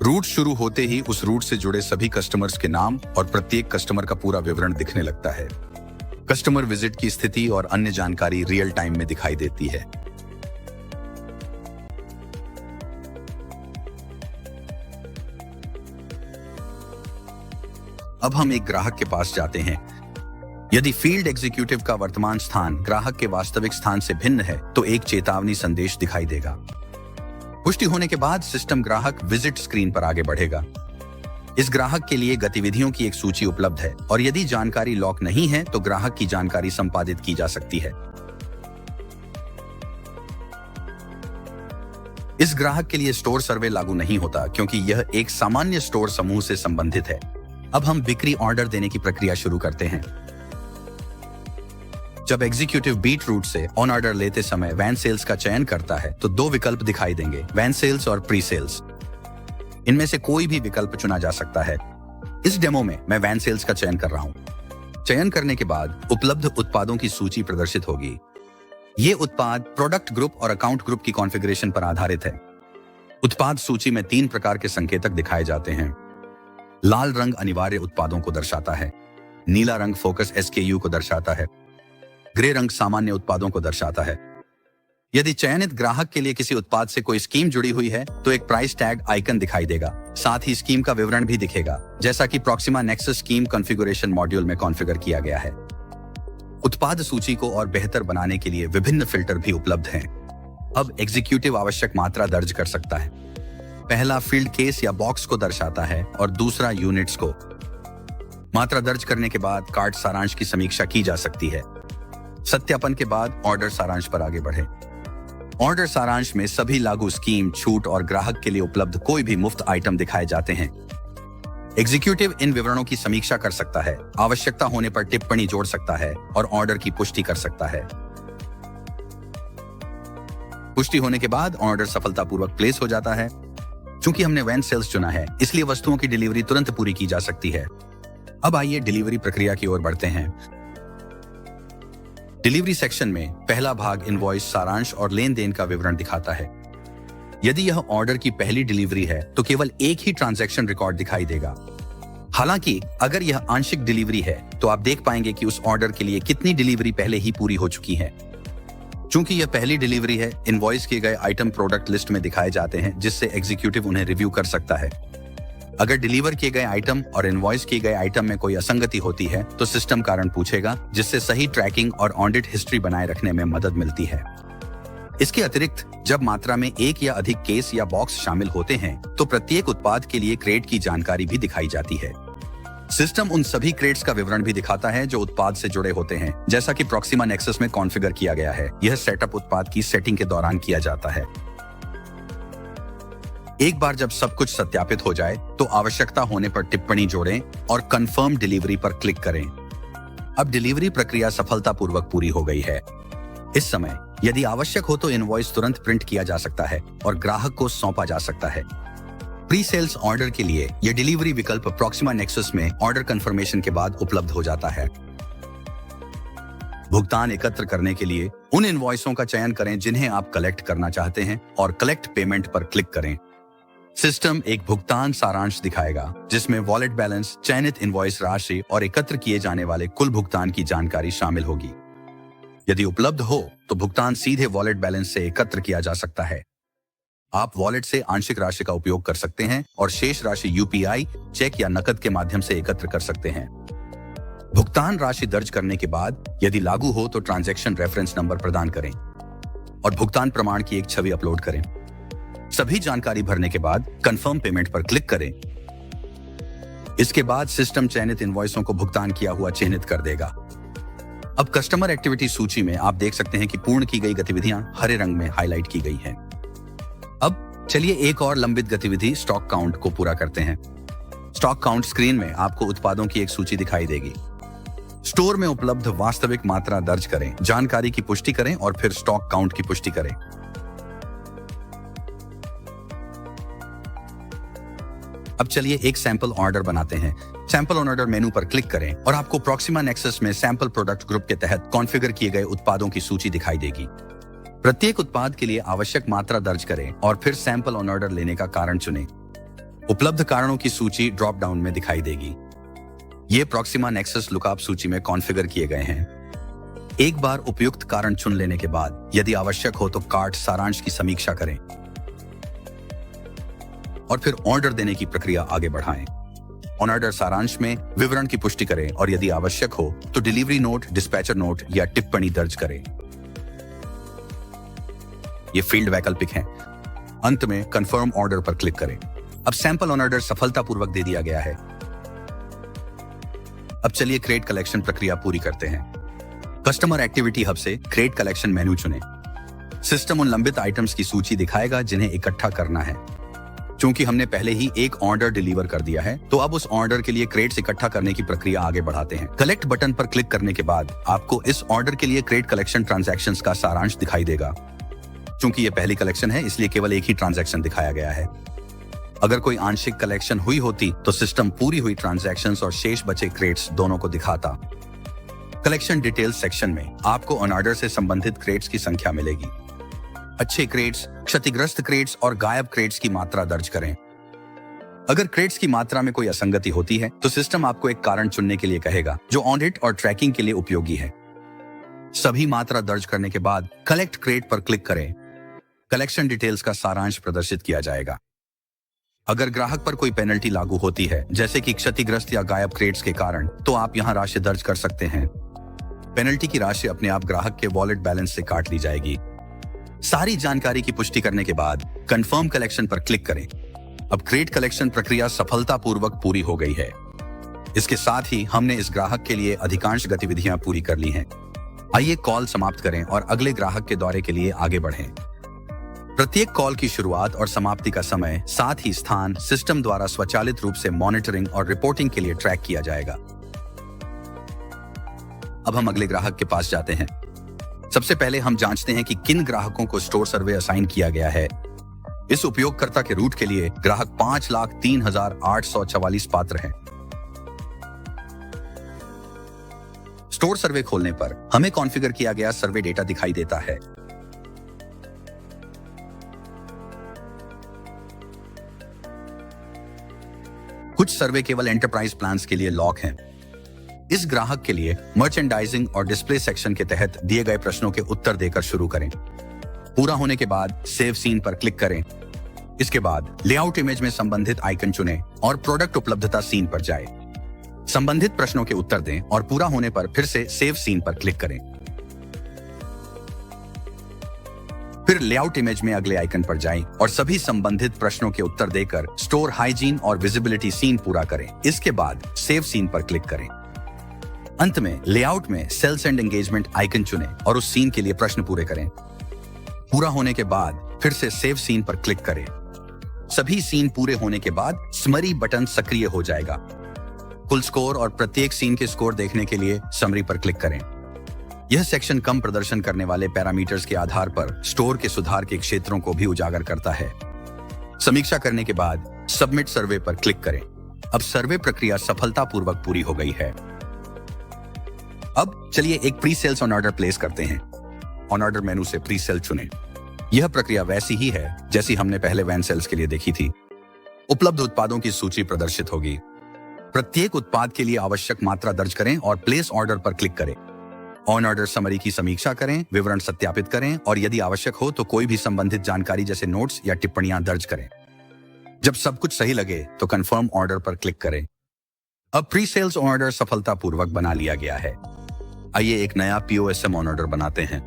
रूट शुरू होते ही उस रूट से जुड़े सभी कस्टमर्स के नाम और प्रत्येक कस्टमर का पूरा विवरण दिखने लगता है। कस्टमर विजिट की स्थिति और अन्य जानकारी रियल टाइम में दिखाई देती है। अब हम एक ग्राहक के पास जाते हैं। यदि फील्ड एग्जीक्यूटिव का वर्तमान स्थान ग्राहक के वास्तविक स्थान से भिन्न है तो एक चेतावनी संदेश दिखाई देगा। पुष्टि होने के बाद सिस्टम ग्राहक विजिट स्क्रीन पर आगे बढ़ेगा। इस ग्राहक के लिए गतिविधियों की एक सूची उपलब्ध है और यदि जानकारी लॉक नहीं है तो ग्राहक की जानकारी संपादित की जा सकती है। इस ग्राहक के लिए स्टोर सर्वे लागू नहीं होता क्योंकि यह एक सामान्य स्टोर समूह से संबंधित है। अब हम बिक्री ऑर्डर देने की प्रक्रिया शुरू करते हैं। जब एग्जीक्यूटिव बीट रूट से ऑन ऑर्डर लेते समय वैन सेल्स का चयन करता है तो 2 विकल्प दिखाई देंगे, वैन सेल्स और प्री सेल्स। इनमें से कोई भी विकल्प चुना जा सकता है। इस डेमो में मैं वैन सेल्स का चयन कर रहा हूं। चयन करने के बाद उपलब्ध उत्पादों की सूची प्रदर्शित होगी। ये उत्पाद प्रोडक्ट ग्रुप और अकाउंट ग्रुप की कॉन्फ़िगरेशन पर आधारित है। उत्पाद सूची में 3 प्रकार के संकेतक दिखाए जाते हैं। लाल रंग अनिवार्य उत्पादों को दर्शाता है, नीला रंग फोकस SKU को दर्शाता है, ग्रे रंग सामान्य उत्पादों को दर्शाता है। यदि चयनित ग्राहक के लिए किसी उत्पाद से कोई स्कीम जुड़ी हुई है तो एक प्राइस टैग आइकन दिखाई देगा। साथ ही स्कीम का विवरण भी दिखेगा, जैसा कि Proxima nexus scheme configuration module में कॉन्फ़िगर किया गया है। उत्पाद सूची को और बेहतर बनाने के लिए विभिन्न फिल्टर भी उपलब्ध हैं। अब एग्जीक्यूटिव आवश्यक मात्रा दर्ज कर सकता है। पहला फील्ड केस या बॉक्स को दर्शाता है और दूसरा यूनिट्स को। मात्रा दर्ज करने के बाद कार्ट सारांश की समीक्षा की जा सकती है। सत्यापन के बाद ऑर्डर सारांश पर आगे बढ़े। ऑर्डर सारांश में सभी लागू स्कीम, छूट और ग्राहक के लिए उपलब्ध कोई भी मुफ्त आइटम दिखाए जाते हैं। एग्जीक्यूटिव इन विवरणों की समीक्षा कर सकता है, आवश्यकता होने पर टिप्पणी जोड़ सकता है और ऑर्डर की पुष्टि कर सकता है। पुष्टि होने के बाद ऑर्डर सफलतापूर्वक प्लेस हो जाता है। चूंकि हमने वैन सेल्स चुना है, इसलिए वस्तुओं की डिलीवरी तुरंत पूरी की जा सकती है। अब आइए डिलीवरी प्रक्रिया की ओर बढ़ते हैं। डिलीवरी सेक्शन में पहला भाग इनवॉइस, सारांश और लेन देन का विवरण दिखाता है। यदि यह ऑर्डर की पहली डिलीवरी है तो केवल एक ही ट्रांजैक्शन रिकॉर्ड दिखाई देगा। हालांकि अगर यह आंशिक डिलीवरी है तो आप देख पाएंगे कि उस ऑर्डर के लिए कितनी डिलीवरी पहले ही पूरी हो चुकी है। चूंकि यह पहली डिलीवरी है, इनवॉइस किए गए आइटम प्रोडक्ट लिस्ट में दिखाए जाते हैं, जिससे एग्जीक्यूटिव उन्हें रिव्यू कर सकता है। अगर डिलीवर किए गए आइटम और इनवॉइस किए गए आइटम में कोई असंगति होती है तो सिस्टम कारण पूछेगा, जिससे सही ट्रैकिंग और ऑडिट हिस्ट्री बनाए रखने में मदद मिलती है। इसके अतिरिक्त जब मात्रा में एक या अधिक केस या बॉक्स शामिल होते हैं तो प्रत्येक उत्पाद के लिए क्रेट की जानकारी भी दिखाई जाती है। सिस्टम उन सभी क्रेट्स का विवरण भी दिखाता है जो उत्पाद से जुड़े होते हैं, जैसा कि प्रॉक्सिमा नेक्सस में कॉन्फ़िगर किया गया है। यह सेटअप उत्पाद की सेटिंग के दौरान किया जाता है। एक बार जब सब कुछ सत्यापित हो जाए तो आवश्यकता होने पर टिप्पणी जोड़ें और कंफर्म डिलीवरी पर क्लिक करें। अब डिलीवरी प्रक्रिया सफलतापूर्वक पूरी हो गई है। इस समय यदि आवश्यक हो तो इनवॉइस तुरंत प्रिंट किया जा सकता है और ग्राहक को सौंपा जा सकता है। प्री सेल्स ऑर्डर के लिए यह डिलीवरी विकल्प प्रॉक्सिमा नेक्सस में ऑर्डर कंफर्मेशन के बाद उपलब्ध हो जाता है। भुगतान एकत्र करने के लिए उन इनवॉइसों का चयन करें जिन्हें आप कलेक्ट करना चाहते हैं और कलेक्ट पेमेंट पर क्लिक करें। सिस्टम एक भुगतान सारांश दिखाएगा जिसमें वॉलेट बैलेंस, चयनित इनवॉइस राशि और एकत्र किए जाने वाले कुल भुगतान की जानकारी शामिल होगी। यदि उपलब्ध हो तो भुगतान सीधे वॉलेट बैलेंस से एकत्र किया जा सकता है। आप वॉलेट से आंशिक राशि का उपयोग कर सकते हैं और शेष राशि यूपीआई, चेक या नकद के माध्यम से एकत्र कर सकते हैं। भुगतान राशि दर्ज करने के बाद यदि लागू हो तो ट्रांजैक्शन रेफरेंस नंबर प्रदान करें और भुगतान प्रमाण की एक छवि अपलोड करें। सभी जानकारी भरने के बाद कंफर्म पेमेंट पर क्लिक करें। इसके बाद सिस्टम चयनित इनवॉइसों को भुगतान किया हुआ चिन्हित कर देगा। अब कस्टमर एक्टिविटी सूची में आप देख सकते हैं कि पूर्ण की गई गतिविधियां हरे रंग में हाईलाइट की गई हैं। अब चलिए एक और लंबित गतिविधि स्टॉक काउंट को पूरा करते हैं। स्टॉक काउंट स्क्रीन में आपको उत्पादों की एक सूची दिखाई देगी। स्टोर में उपलब्ध वास्तविक मात्रा दर्ज करें, जानकारी की पुष्टि करें और फिर स्टॉक काउंट की पुष्टि करें। अब चलिए एक सैंपल ऑर्डर बनाते हैं। सैंपल ऑर्डर मेनू पर क्लिक करें और आपको प्रॉक्सिमा नेक्सस में सैंपल प्रोडक्ट ग्रुप के तहत कॉन्फ़िगर किए गए उत्पादों की सूची दिखाई देगी। प्रत्येक उत्पाद के लिए आवश्यक मात्रा दर्ज करें और फिर सैंपल ऑन ऑर्डर लेने का कारण चुनें। उपलब्ध कारणों की सूची ड्रॉप डाउन में दिखाई देगी। ये प्रॉक्सिमा नेक्सस लुकअप सूची में कॉन्फ़िगर किए गए हैं। एक बार उपयुक्त कारण चुन लेने के बाद यदि आवश्यक हो तो कार्ट सारांश की समीक्षा करें और फिर ऑर्डर देने की प्रक्रिया आगे बढ़ाएं। ऑन ऑर्डर सारांश में विवरण की पुष्टि करें और यदि आवश्यक हो तो डिलीवरी नोट, डिस्पैचर नोट या टिप्पणी दर्ज करें। ये फील्ड वैकल्पिक हैं। अंत में कंफर्म ऑर्डर पर क्लिक करें। अब सैंपल ऑन ऑर्डर सफलतापूर्वक दे दिया गया है। अब चलिए क्रेट कलेक्शन प्रक्रिया पूरी करते हैं। कस्टमर एक्टिविटी हब से क्रेट कलेक्शन मेनू चुनें। सिस्टम उन लंबित आइटम्स की सूची दिखाएगा जिन्हें इकट्ठा करना है। चूंकि हमने पहले ही एक ऑर्डर डिलीवर कर दिया है तो अब उस ऑर्डर के लिए क्रेट्स इकट्ठा करने की प्रक्रिया आगे बढ़ाते हैं। कलेक्ट बटन पर क्लिक करने के बाद आपको इस ऑर्डर के लिए क्रेट कलेक्शन ट्रांजैक्शंस का सारांश दिखाई देगा। चूंकि ये पहली कलेक्शन है इसलिए केवल एक ही ट्रांजैक्शन दिखाया गया है। अगर कोई आंशिक कलेक्शन हुई होती तो सिस्टम पूरी हुई ट्रांजैक्शंस और शेष बचे क्रेट्स दोनों को दिखाता। कलेक्शन डिटेल्स सेक्शन में आपको ऑन ऑर्डर से संबंधित क्रेट्स की संख्या मिलेगी। अच्छे क्रेट्स, क्षतिग्रस्त क्रेट्स और गायब क्रेट्स की मात्रा दर्ज करें। अगर क्रेट्स की मात्रा में कोई असंगति होती है तो सिस्टम आपको एक कारण चुनने के लिए कहेगा जो ऑडिट और ट्रैकिंग के लिए उपयोगी है। सभी मात्रा दर्ज करने के बाद कलेक्ट क्रेट पर क्लिक करें। कलेक्शन डिटेल्स का सारांश प्रदर्शित किया जाएगा। अगर ग्राहक पर कोई पेनल्टी लागू होती है जैसे कि क्षतिग्रस्त या गायब क्रेट्स के कारण तो आप यहां राशि दर्ज कर सकते हैं। पेनल्टी की राशि अपने आप ग्राहक के वॉलेट बैलेंस से काट ली जाएगी। सारी जानकारी की पुष्टि करने के बाद कंफर्म कलेक्शन पर क्लिक करें। अब क्रेट कलेक्शन प्रक्रिया सफलतापूर्वक पूरी हो गई है। इसके साथ ही हमने इस ग्राहक के लिए अधिकांश गतिविधियां पूरी कर ली हैं। आइए कॉल समाप्त करें और अगले ग्राहक के दौरे के लिए आगे बढ़ें। प्रत्येक कॉल की शुरुआत और समाप्ति का समय, साथ ही स्थान सिस्टम द्वारा स्वचालित रूप से मॉनिटरिंग और रिपोर्टिंग के लिए ट्रैक किया जाएगा। अब हम अगले ग्राहक के पास जाते हैं। सबसे पहले हम जांचते हैं कि किन ग्राहकों को स्टोर सर्वे असाइन किया गया है। इस उपयोगकर्ता के रूट के लिए ग्राहक 5,03,844 पात्र हैं। स्टोर सर्वे खोलने पर हमें कॉन्फ़िगर किया गया सर्वे डेटा दिखाई देता है। कुछ सर्वे केवल एंटरप्राइज प्लान्स के लिए लॉक हैं। इस ग्राहक के लिए मर्चेंडाइजिंग और डिस्प्ले सेक्शन के तहत दिए गए प्रश्नों के उत्तर देकर शुरू करें। पूरा होने के बाद सेव सीन पर क्लिक करें। इसके बाद लेआउट इमेज में संबंधित आइकन चुनें और प्रोडक्ट उपलब्धता सीन पर जाएं। संबंधित प्रश्नों के उत्तर दें और पूरा होने पर फिर से सेव सीन पर क्लिक करें। फिर लेआउट इमेज में अगले आइकन पर जाएं और सभी संबंधित प्रश्नों के उत्तर देकर स्टोर हाइजीन और विजिबिलिटी सीन पूरा करें। इसके बाद सेव सीन पर क्लिक करें। अंत में लेआउट में सेल्स एंड एंगेजमेंट आइकन चुनें और उस सीन के लिए प्रश्न पूरे करें। पूरा होने के बाद फिर से सेव सीन पर क्लिक करें। सभी सीन पूरे होने के बाद समरी बटन सक्रिय हो जाएगा। कुल स्कोर और प्रत्येक सीन के स्कोर देखने के लिए समरी पर क्लिक करें। यह सेक्शन कम प्रदर्शन करने वाले पैरामीटर्स के आधार पर स्टोर के सुधार के क्षेत्रों को भी उजागर करता है। समीक्षा करने के बाद सबमिट सर्वे पर क्लिक करें। अब सर्वे प्रक्रिया सफलतापूर्वक पूरी हो गई है। अब चलिए एक pre sales on order place करते हैं। ऑन ऑर्डर मेनू से प्री सेल चुनें। यह प्रक्रिया वैसी ही है जैसी हमने पहले वैन सेल्स के लिए देखी थी। उपलब्ध उत्पादों की सूची प्रदर्शित होगी। प्रत्येक उत्पाद के लिए आवश्यक मात्रा दर्ज करें और प्लेस ऑर्डर पर क्लिक करें। ऑन ऑर्डर समरी की समीक्षा करें, विवरण सत्यापित करें और यदि आवश्यक हो तो कोई भी संबंधित जानकारी जैसे नोट्स या टिप्पणियां दर्ज करें। जब सब कुछ सही लगे तो कंफर्म ऑर्डर पर क्लिक करें। अब प्री सेल्स ऑर्डर सफलतापूर्वक बना लिया गया है। आइए एक नया पीओएसएम ऑन ऑर्डर बनाते हैं।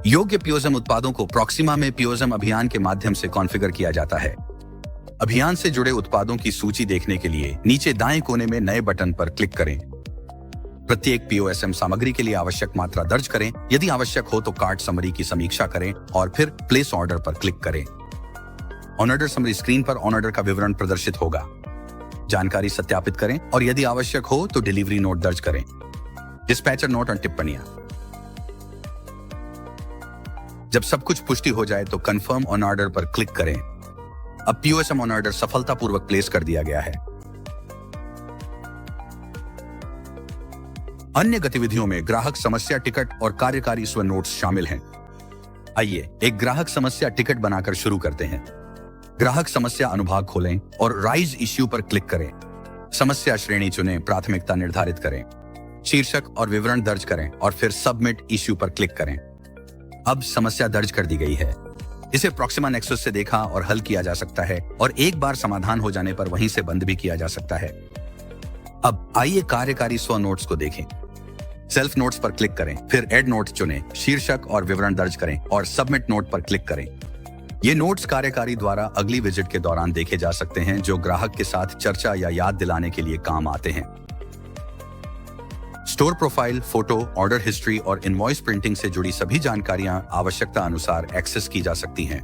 योग्य पीओएसएम उत्पादों को प्रॉक्सिमा में पीओएसएम अभियान के माध्यम से कॉन्फ़िगर किया जाता है। अभियान से जुड़े उत्पादों की सूची देखने के लिए नीचे दाएं कोने में नए बटन पर क्लिक करें। प्रत्येक पीओएसएम सामग्री के लिए आवश्यक मात्रा दर्ज करें। यदि आवश्यक हो तो कार्ट समरी की समीक्षा करें और फिर प्लेस ऑर्डर पर क्लिक करें। ऑन ऑर्डर समरी स्क्रीन पर ऑन ऑर्डर का विवरण प्रदर्शित होगा। जानकारी सत्यापित करें और यदि आवश्यक हो तो डिलीवरी नोट दर्ज करें, डिस्पैचर नोट और टिप्पणियां। जब सब कुछ पुष्टि हो जाए तो कंफर्म ऑन ऑर्डर पर क्लिक करें। अब पीओएसएम ऑन ऑर्डर सफलतापूर्वक प्लेस कर दिया गया है। अन्य गतिविधियों में ग्राहक समस्या टिकट और कार्यकारी स्व नोट्स शामिल हैं। आइए एक ग्राहक समस्या टिकट बनाकर शुरू करते हैं। ग्राहक समस्या अनुभाग खोलें और राइज इश्यू पर क्लिक करें। समस्या श्रेणी चुनें, प्राथमिकता निर्धारित करें, शीर्षक और विवरण दर्ज करें और फिर सबमिट इश्यू पर क्लिक करें। अब समस्या दर्ज कर दी गई है। इसे प्रॉक्सिमा नेक्सस से देखा और हल किया जा सकता है और एक बार समाधान हो जाने पर वहीं से बंद भी किया जा सकता है। अब आइए कार्यकारी स्व नोट्स को देखें। सेल्फ नोट्स पर क्लिक करें, फिर एड नोट चुनें, शीर्षक और विवरण दर्ज करें और सबमिट नोट पर क्लिक करें। ये नोट्स कार्यकारी द्वारा अगली विजिट के दौरान देखे जा सकते हैं, जो ग्राहक के साथ चर्चा या याद दिलाने के लिए काम आते हैं। Store profile, photo, order history और इनवॉइस प्रिंटिंग से जुड़ी सभी जानकारियां आवश्यकता अनुसार एक्सेस की जा सकती हैं।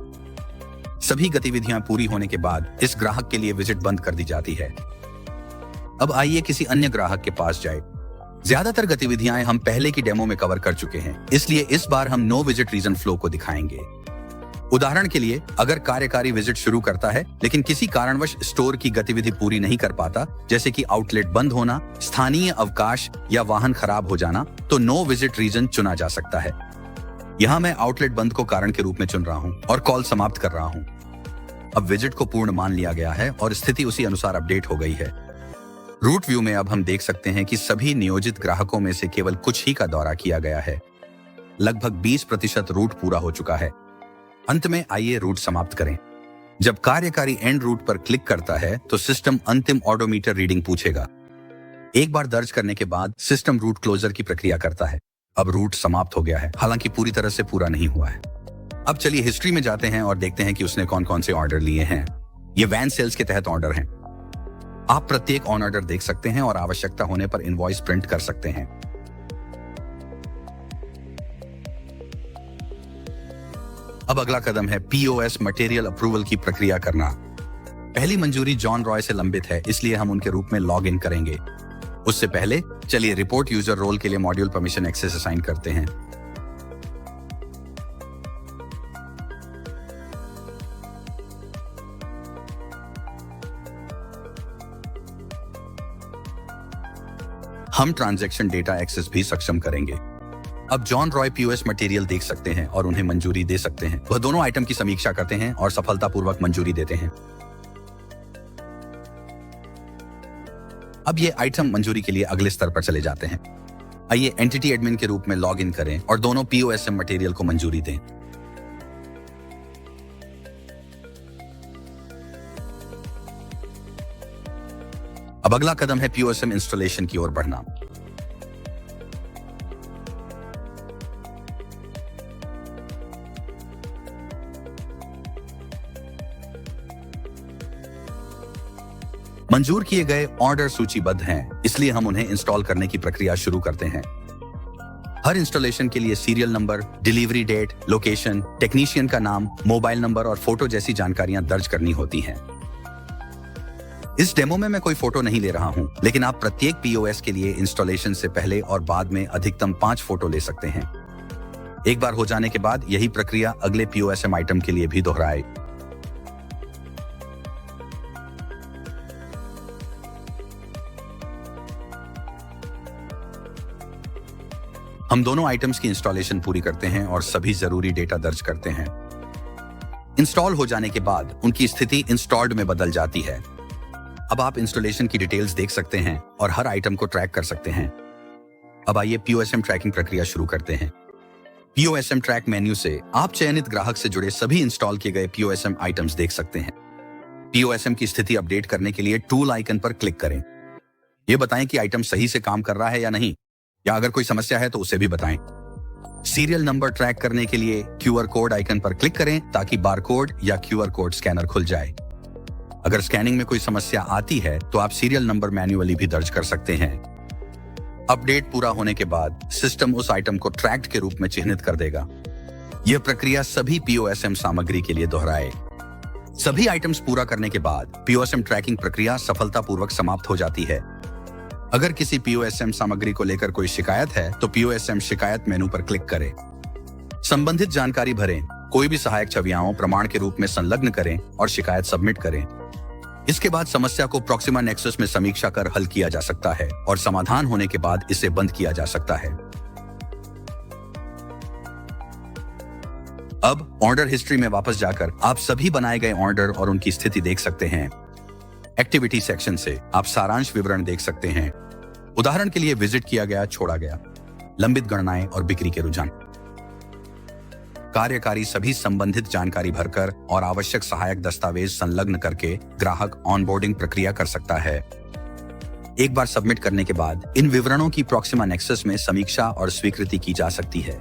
सभी गतिविधियां पूरी होने के बाद इस ग्राहक के लिए विजिट बंद कर दी जाती है। अब आइए किसी अन्य ग्राहक के पास जाए। ज्यादातर गतिविधियां हम पहले की डेमो में कवर कर चुके हैं, इसलिए इस बार हम नो विजिट रीजन फ्लो को दिखाएंगे। उदाहरण के लिए, अगर कार्यकारी विजिट शुरू करता है लेकिन किसी कारणवश स्टोर की गतिविधि पूरी नहीं कर पाता, जैसे कि आउटलेट बंद होना, स्थानीय अवकाश या वाहन खराब हो जाना, तो नो विजिट रीजन चुना जा सकता है। यहाँ मैं आउटलेट बंद को कारण के रूप में चुन रहा हूँ और कॉल समाप्त कर रहा हूँ। अब विजिट को पूर्ण मान लिया गया है और स्थिति उसी अनुसार अपडेट हो गई है। रूट व्यू में अब हम देख सकते हैं कि सभी नियोजित ग्राहकों में से केवल कुछ ही का दौरा किया गया है। लगभग 20% रूट पूरा हो चुका है। अंत में आइए रूट समाप्त करें। जब कार्यकारी एंड रूट पर क्लिक करता है तो सिस्टम अंतिम ऑडोमीटर रीडिंग पूछेगा। एक बार दर्ज करने के बाद सिस्टम रूट क्लोजर की प्रक्रिया करता है। अब रूट समाप्त हो गया है, हालांकि पूरी तरह से पूरा नहीं हुआ है। अब चलिए हिस्ट्री में जाते हैं और देखते हैं कि उसने कौन कौन से ऑर्डर लिए हैं। ये वैन सेल्स के तहत ऑर्डर हैं। आप प्रत्येक ऑन ऑर्डर देख सकते हैं और आवश्यकता होने पर इनवॉइस प्रिंट कर सकते हैं। अब अगला कदम है पीओएस मटेरियल अप्रूवल की प्रक्रिया करना। पहली मंजूरी जॉन रॉय से लंबित है, इसलिए हम उनके रूप में लॉग इन करेंगे। उससे पहले चलिए रिपोर्ट यूजर रोल के लिए मॉड्यूल परमिशन एक्सेस असाइन करते हैं। हम ट्रांजैक्शन डेटा एक्सेस भी सक्षम करेंगे। अब जॉन रॉय पीओएस मटेरियल देख सकते हैं और उन्हें मंजूरी दे सकते हैं। वह दोनों आइटम की समीक्षा करते हैं और सफलतापूर्वक मंजूरी देते हैं। अब ये आइटम मंजूरी के लिए अगले स्तर पर चले जाते हैं। आइए एंटिटी एडमिन के रूप में लॉग इन करें और दोनों पीओएसएम मटेरियल को मंजूरी दें। अब अगला कदम है पीओएसएम इंस्टॉलेशन की ओर बढ़ना। मंजूर किए गए ऑर्डर सूचीबद्ध हैं, इसलिए हम उन्हें इंस्टॉल करने की प्रक्रिया शुरू करते हैं। हर इंस्टॉलेशन के लिए serial number, delivery date, location, technician का नाम, मोबाइल नंबर और फोटो जैसी जानकारियां दर्ज करनी होती हैं। इस डेमो में मैं कोई फोटो नहीं ले रहा हूं, लेकिन आप प्रत्येक पीओएस के लिए इंस्टॉलेशन से पहले और बाद में अधिकतम 5 फोटो ले सकते हैं। एक बार हो जाने के बाद यही प्रक्रिया अगले पीओएसएम आइटम के लिए भी दोहराए। हम दोनों आइटम्स की इंस्टॉलेशन पूरी करते हैं और सभी जरूरी डेटा दर्ज करते हैं। इंस्टॉल हो जाने के बाद उनकी स्थिति इंस्टॉल्ड में बदल जाती है। अब आप इंस्टॉलेशन की डिटेल्स देख सकते हैं और हर आइटम को ट्रैक कर सकते हैं। अब आइए POSM ट्रैकिंग प्रक्रिया शुरू करते हैं। POSM ट्रैक मेन्यू से आप चयनित ग्राहक से जुड़े सभी इंस्टॉल किए गए POSM आइटम्स देख सकते हैं। POSM की स्थिति अपडेट करने के लिए टूल आइकन पर क्लिक करें। ये बताएं कि आइटम सही से काम कर रहा है या नहीं, या अगर कोई समस्या है तो उसे भी बताएं। सीरियल नंबर ट्रैक करने के लिए QR कोड आइकन पर क्लिक करें ताकि बारकोड या QR कोड स्कैनर खुल जाए। अगर स्कैनिंग में कोई समस्या आती है तो आप सीरियल नंबर मैन्युअली भी दर्ज कर सकते हैं। अपडेट पूरा होने के बाद सिस्टम उस आइटम को ट्रैक्ड के रूप में चिन्हित कर देगा। यह प्रक्रिया सभी POSM सामग्री के लिए दोहराए। सभी आइटम्स पूरा करने के बाद POSM ट्रैकिंग प्रक्रिया सफलतापूर्वक समाप्त हो जाती है। अगर किसी POSM सामग्री को लेकर कोई शिकायत है तो POSM शिकायत मेनू पर क्लिक करें। संबंधित जानकारी भरें, कोई भी सहायक छवियाओं प्रमाण के रूप में संलग्न करें और शिकायत सबमिट करें। इसके बाद समस्या को प्रॉक्सिमा नेक्सस में समीक्षा कर हल किया जा सकता है और समाधान होने के बाद इसे बंद किया जा सकता है। अब ऑर्डर हिस्ट्री में वापस जाकर आप सभी बनाए गए ऑर्डर और उनकी स्थिति देख सकते हैं। एक्टिविटी सेक्शन से आप सारांश विवरण देख सकते हैं। उदाहरण के लिए विजिट किया गया, छोड़ा गया, लंबित गणनाएं और बिक्री के रुझान। कार्यकारी सभी संबंधित जानकारी भरकर और आवश्यक सहायक दस्तावेज संलग्न करके ग्राहक ऑनबोर्डिंग प्रक्रिया कर सकता है। एक बार सबमिट करने के बाद इन विवरणों की प्रॉक्सिमा नेक्सस में समीक्षा और स्वीकृति की जा सकती है।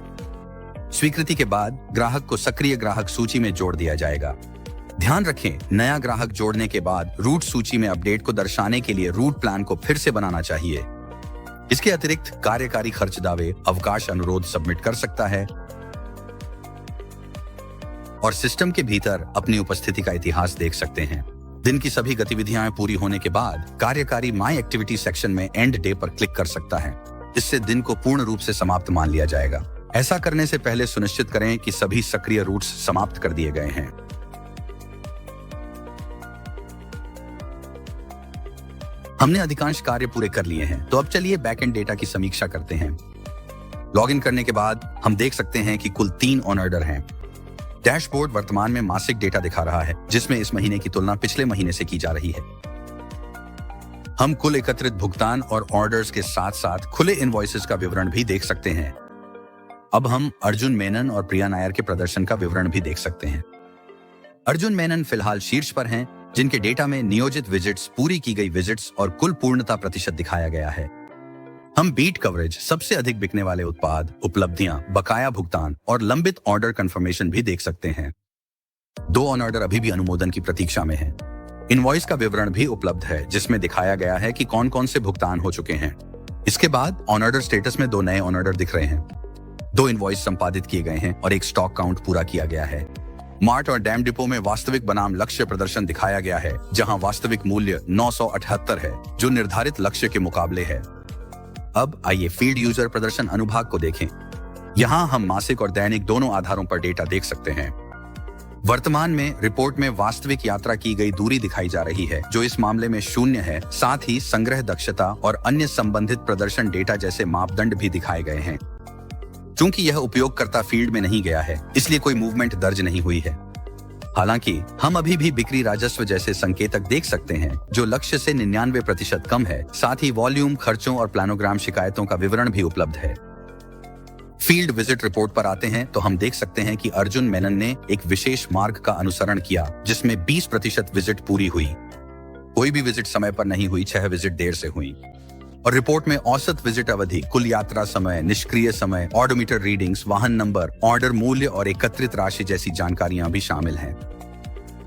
स्वीकृति के बाद ग्राहक को सक्रिय ग्राहक सूची में जोड़ दिया जाएगा। ध्यान रखें, नया ग्राहक जोड़ने के बाद रूट सूची में अपडेट को दर्शाने के लिए रूट प्लान को फिर से बनाना चाहिए। इसके अतिरिक्त कार्यकारी खर्च दावे, अवकाश अनुरोध सबमिट कर सकता है और सिस्टम के भीतर अपनी उपस्थिति का इतिहास देख सकते हैं। दिन की सभी गतिविधियां पूरी होने के बाद कार्यकारी माई एक्टिविटी सेक्शन में एंड डे पर क्लिक कर सकता है। इससे दिन को पूर्ण रूप से समाप्त मान लिया जाएगा। ऐसा करने से पहले सुनिश्चित करें कि सभी सक्रिय रूट्स समाप्त कर दिए गए हैं। हमने अधिकांश कार्य पूरे कर लिए हैं, तो अब चलिए बैकएंड डेटा की समीक्षा करते हैं। लॉगिन करने के बाद हम देख सकते हैं कि कुल 3 ऑन ऑर्डर हैं। डैशबोर्ड वर्तमान में मासिक डेटा दिखा रहा है, जिसमें इस महीने की तुलना पिछले महीने से की जा रही है। हम कुल एकत्रित भुगतान और ऑर्डर्स के साथ साथ खुले इनवॉइसेस का विवरण भी देख सकते हैं। अब हम अर्जुन मेनन और प्रिया नायर के प्रदर्शन का विवरण भी देख सकते हैं। अर्जुन मेनन फिलहाल शीर्ष पर हैं, जिनके डेटा में नियोजित विजिट्स, पूरी की गई विजिट्स और कुल पूर्णता प्रतिशत दिखाया गया है। हम बीट कवरेज, सबसे अधिक बिकने वाले उत्पाद, उपलब्धियां, बकाया भुगतान और लंबित ऑर्डर कंफर्मेशन भी देख सकते हैं। 2 ऑन ऑर्डर अभी भी अनुमोदन की प्रतीक्षा में हैं। इनवॉइस का विवरण भी उपलब्ध है, जिसमें दिखाया गया है कि कौन कौन से भुगतान हो चुके हैं। इसके बाद ऑन ऑर्डर स्टेटस में 2 नए ऑन ऑर्डर दिख रहे हैं। 2 इनवॉइस संपादित किए गए हैं और एक स्टॉक काउंट पूरा किया गया है। मार्ट और डैम डिपो में वास्तविक बनाम लक्ष्य प्रदर्शन दिखाया गया है, जहां वास्तविक मूल्य 978 है, जो निर्धारित लक्ष्य के मुकाबले है। अब आइए फील्ड यूजर प्रदर्शन अनुभाग को देखें। यहाँ हम मासिक और दैनिक दोनों आधारों पर डेटा देख सकते हैं। वर्तमान में रिपोर्ट में वास्तविक यात्रा की गई दूरी दिखाई जा रही है, जो इस मामले में 0 है। साथ ही संग्रह दक्षता और अन्य संबंधित प्रदर्शन डेटा जैसे मापदंड भी दिखाए गए हैं। चूंकि यह उपयोगकर्ता फील्ड में नहीं गया है, इसलिए कोई मूवमेंट दर्ज नहीं हुई है। हालांकि हम अभी भी बिक्री राजस्व जैसे संकेतक देख सकते हैं, जो लक्ष्य से 99% कम है। साथ ही वॉल्यूम, खर्चों और प्लानोग्राम शिकायतों का विवरण भी उपलब्ध है। फील्ड विजिट रिपोर्ट पर आते हैं तो हम देख सकते हैं कि अर्जुन मेनन ने एक विशेष मार्ग का अनुसरण किया, जिसमें 20% विजिट पूरी हुई। कोई भी विजिट समय पर नहीं हुई, 6 विजिट देर से हुई। और रिपोर्ट में औसत विजिट अवधि, कुल यात्रा समय, निष्क्रिय समय, ऑडोमीटर रीडिंग्स, वाहन नंबर, ऑर्डर मूल्य और एकत्रित राशि जैसी जानकारियां भी शामिल हैं।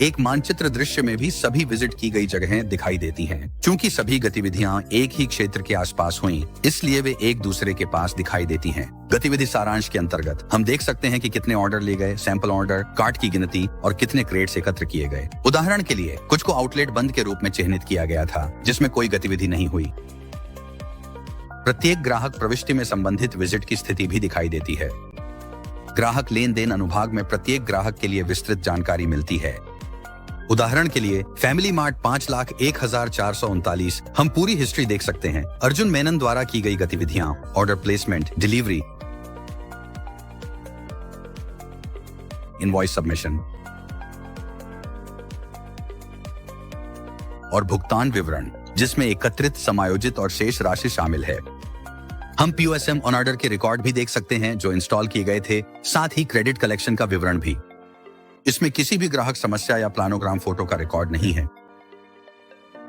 एक मानचित्र दृश्य में भी सभी विजिट की गई जगहें दिखाई देती हैं। चूंकि सभी गतिविधियां एक ही क्षेत्र के आसपास हुई, इसलिए वे एक दूसरे के पास दिखाई देती हैं। गतिविधि सारांश के अंतर्गत हम देख सकते हैं कि कितने ऑर्डर लिए गए, सैंपल ऑर्डर, कार्ट की गिनती और कितने क्रेट्स एकत्र किए गए। उदाहरण के लिए कुछ को आउटलेट बंद के रूप में चिन्हित किया गया था, जिसमें कोई गतिविधि नहीं हुई। प्रत्येक ग्राहक प्रविष्टि में संबंधित विजिट की स्थिति भी दिखाई देती है। ग्राहक लेन देन अनुभाग में प्रत्येक ग्राहक के लिए विस्तृत जानकारी मिलती है। उदाहरण के लिए फैमिली मार्ट 5,01,439। हम पूरी हिस्ट्री देख सकते हैं। अर्जुन मेनन द्वारा की गई गतिविधियां, order placement, delivery, invoice submission और भुगतान विवरण, जिसमें एकत्रित, समायोजित और शेष राशि शामिल है। हम POSM ऑन ऑर्डर के रिकॉर्ड भी देख सकते हैं जो इंस्टॉल किए गए थे, साथ ही क्रेडिट कलेक्शन का विवरण भी। इसमें किसी भी ग्राहक समस्या या प्लानोग्राम फोटो का रिकॉर्ड नहीं है।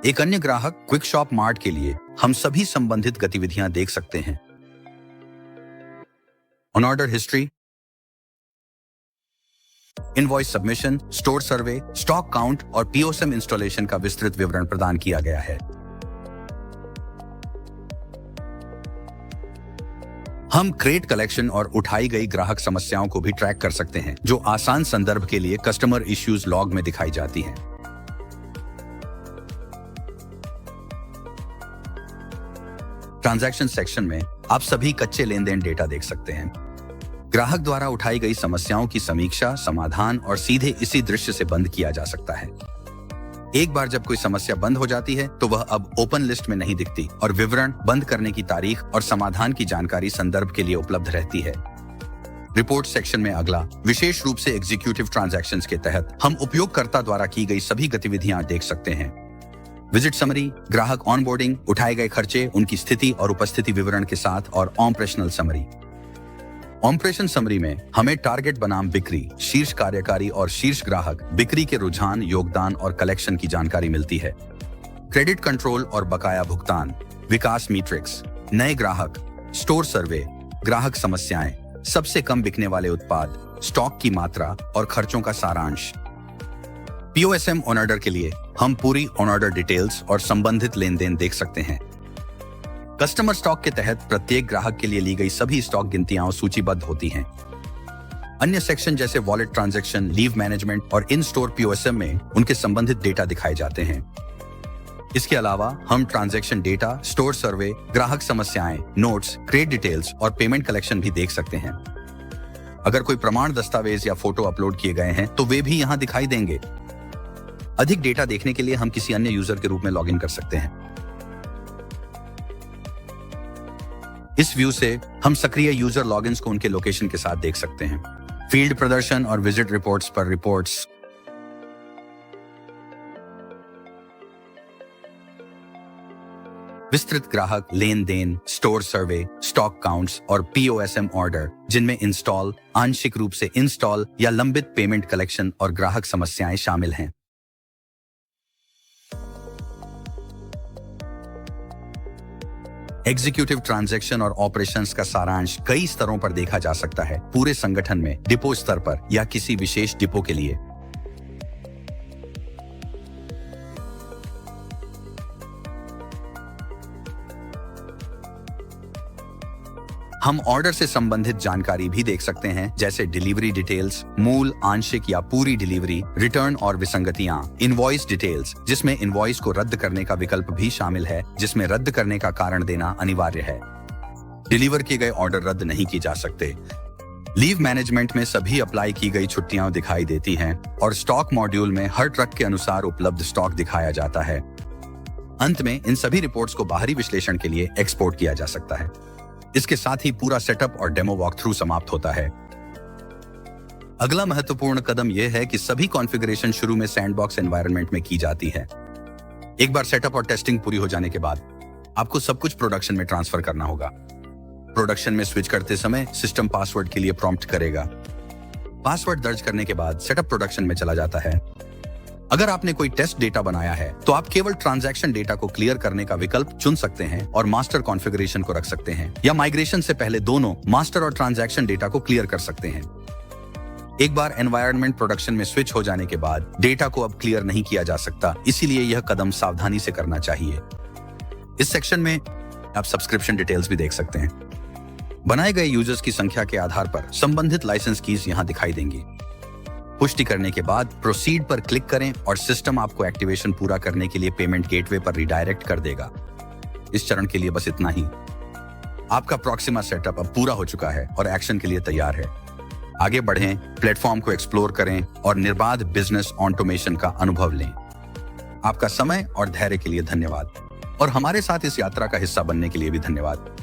एक अन्य ग्राहक क्विक शॉप मार्ट के लिए हम सभी संबंधित गतिविधियां देख सकते हैं। On order history, invoice submission, store survey, stock count और POSM इंस्टॉलेशन का विस्तृत विवरण प्रदान किया गया है। हम क्रेडिट कलेक्शन और उठाई गई ग्राहक समस्याओं को भी ट्रैक कर सकते हैं, जो आसान संदर्भ के लिए कस्टमर इश्यूज लॉग में दिखाई जाती हैं। ट्रांजैक्शन सेक्शन में आप सभी कच्चे लेन देन डेटा देख सकते हैं। ग्राहक द्वारा उठाई गई समस्याओं की समीक्षा, समाधान और सीधे इसी दृश्य से बंद किया जा सकता है। एक बार जब कोई समस्या बंद हो जाती है तो वह अब ओपन लिस्ट में नहीं दिखती और विवरण, बंद करने की तारीख और समाधान की जानकारी संदर्भ के लिए उपलब्ध रहती है। रिपोर्ट सेक्शन में अगला, विशेष रूप से एग्जीक्यूटिव ट्रांजैक्शंस के तहत हम उपयोगकर्ता द्वारा की गई सभी गतिविधियां देख सकते हैं। विजिट समरी, ग्राहक ऑनबोर्डिंग, उठाए गए खर्चे, उनकी स्थिति और उपस्थिति विवरण के साथ, और ऑपरेशनल समरी। ऑपरेशन समरी में हमें टारगेट बनाम बिक्री, शीर्ष कार्यकारी और शीर्ष ग्राहक, बिक्री के रुझान, योगदान और कलेक्शन की जानकारी मिलती है। क्रेडिट कंट्रोल और बकाया भुगतान, विकास मीट्रिक्स, नए ग्राहक, स्टोर सर्वे, ग्राहक समस्याएं, सबसे कम बिकने वाले उत्पाद, स्टॉक की मात्रा और खर्चों का सारांश। POSM ऑन ऑर्डर के लिए हम पूरी ऑन ऑर्डर डिटेल्स और संबंधित लेन देन देख सकते हैं। कस्टमर स्टॉक के तहत प्रत्येक ग्राहक के लिए ली गई सभी स्टॉक गिनतियां सूचीबद्ध होती हैं। अन्य सेक्शन जैसे वॉलेट ट्रांजैक्शन, लीव मैनेजमेंट और इन स्टोर POSM में उनके संबंधित डेटा दिखाए जाते हैं। इसके अलावा हम ट्रांजैक्शन डेटा, स्टोर सर्वे, ग्राहक समस्याएं, नोट्स, क्रेडिट डिटेल्स और पेमेंट कलेक्शन भी देख सकते हैं। अगर कोई प्रमाण दस्तावेज या फोटो अपलोड किए गए हैं तो वे भी यहाँ दिखाई देंगे। अधिक डेटा देखने के लिए हम किसी अन्य यूजर के रूप में लॉगिन कर सकते हैं। इस व्यू से हम सक्रिय यूजर लॉगिन्स को उनके लोकेशन के साथ देख सकते हैं। फील्ड प्रदर्शन और विजिट रिपोर्ट्स पर रिपोर्ट्स, विस्तृत ग्राहक लेन देन, स्टोर सर्वे, स्टॉक काउंट्स और POSM ऑर्डर, जिनमें इंस्टॉल, आंशिक रूप से इंस्टॉल या लंबित पेमेंट कलेक्शन और ग्राहक समस्याएं शामिल हैं। एग्जीक्यूटिव ट्रांजैक्शन और ऑपरेशंस का सारांश कई स्तरों पर देखा जा सकता है, पूरे संगठन में, डिपो स्तर पर या किसी विशेष डिपो के लिए। हम ऑर्डर से संबंधित जानकारी भी देख सकते हैं, जैसे डिलीवरी डिटेल्स, मूल, आंशिक या पूरी डिलीवरी, रिटर्न और विसंगतियां, इनवॉइस डिटेल्स, जिसमें इनवॉइस को रद्द करने का विकल्प भी शामिल है, जिसमें रद्द करने का कारण देना अनिवार्य है। डिलीवर किए गए ऑर्डर रद्द नहीं किए जा सकते। लीव मैनेजमेंट में सभी अप्लाई की गई छुट्टियां दिखाई देती हैं और स्टॉक मॉड्यूल में हर ट्रक के अनुसार उपलब्ध स्टॉक दिखाया जाता है। अंत में इन सभी रिपोर्ट्स को बाहरी विश्लेषण के लिए एक्सपोर्ट किया जा सकता है। इसके साथ ही पूरा सेटअप और डेमो वॉक थ्रू समाप्त होता है। अगला महत्वपूर्ण कदम यह है कि सभी कॉन्फ़िगरेशन शुरू में सैंडबॉक्स एनवायरनमेंट में की जाती है। एक बार सेटअप और टेस्टिंग पूरी हो जाने के बाद आपको सब कुछ प्रोडक्शन में ट्रांसफर करना होगा। प्रोडक्शन में स्विच करते समय सिस्टम पासवर्ड के लिए प्रॉम्प्ट करेगा। पासवर्ड दर्ज करने के बाद सेटअप प्रोडक्शन में चला जाता है। अगर आपने कोई टेस्ट डेटा बनाया है तो आप केवल ट्रांजैक्शन डेटा को क्लियर करने का विकल्प चुन सकते हैं और मास्टर कॉन्फ़िगरेशन को रख सकते हैं, या माइग्रेशन से पहले दोनों मास्टर और ट्रांजैक्शन डेटा को क्लियर कर सकते हैं। एक बार एनवायरनमेंट प्रोडक्शन में स्विच हो जाने के बाद डेटा को अब क्लियर नहीं किया जा सकता, इसीलिए यह कदम सावधानी से करना चाहिए। इस सेक्शन में आप सब्सक्रिप्शन डिटेल्स भी देख सकते हैं। बनाए गए यूजर्स की संख्या के आधार पर संबंधित लाइसेंस कीज यहां दिखाई देंगी। पुष्टि करने के बाद प्रोसीड पर क्लिक करें और सिस्टम आपको एक्टिवेशन पूरा करने के लिए पेमेंट गेटवे पर रिडायरेक्ट कर देगा। इस चरण के लिए बस इतना ही। आपका प्रॉक्सिमा सेटअप अब पूरा हो चुका है और एक्शन के लिए तैयार है। आगे बढ़ें, प्लेटफॉर्म को एक्सप्लोर करें और निर्बाध बिजनेस ऑटोमेशन का अनुभव लें। आपका समय और धैर्य के लिए धन्यवाद, और हमारे साथ इस यात्रा का हिस्सा बनने के लिए भी धन्यवाद।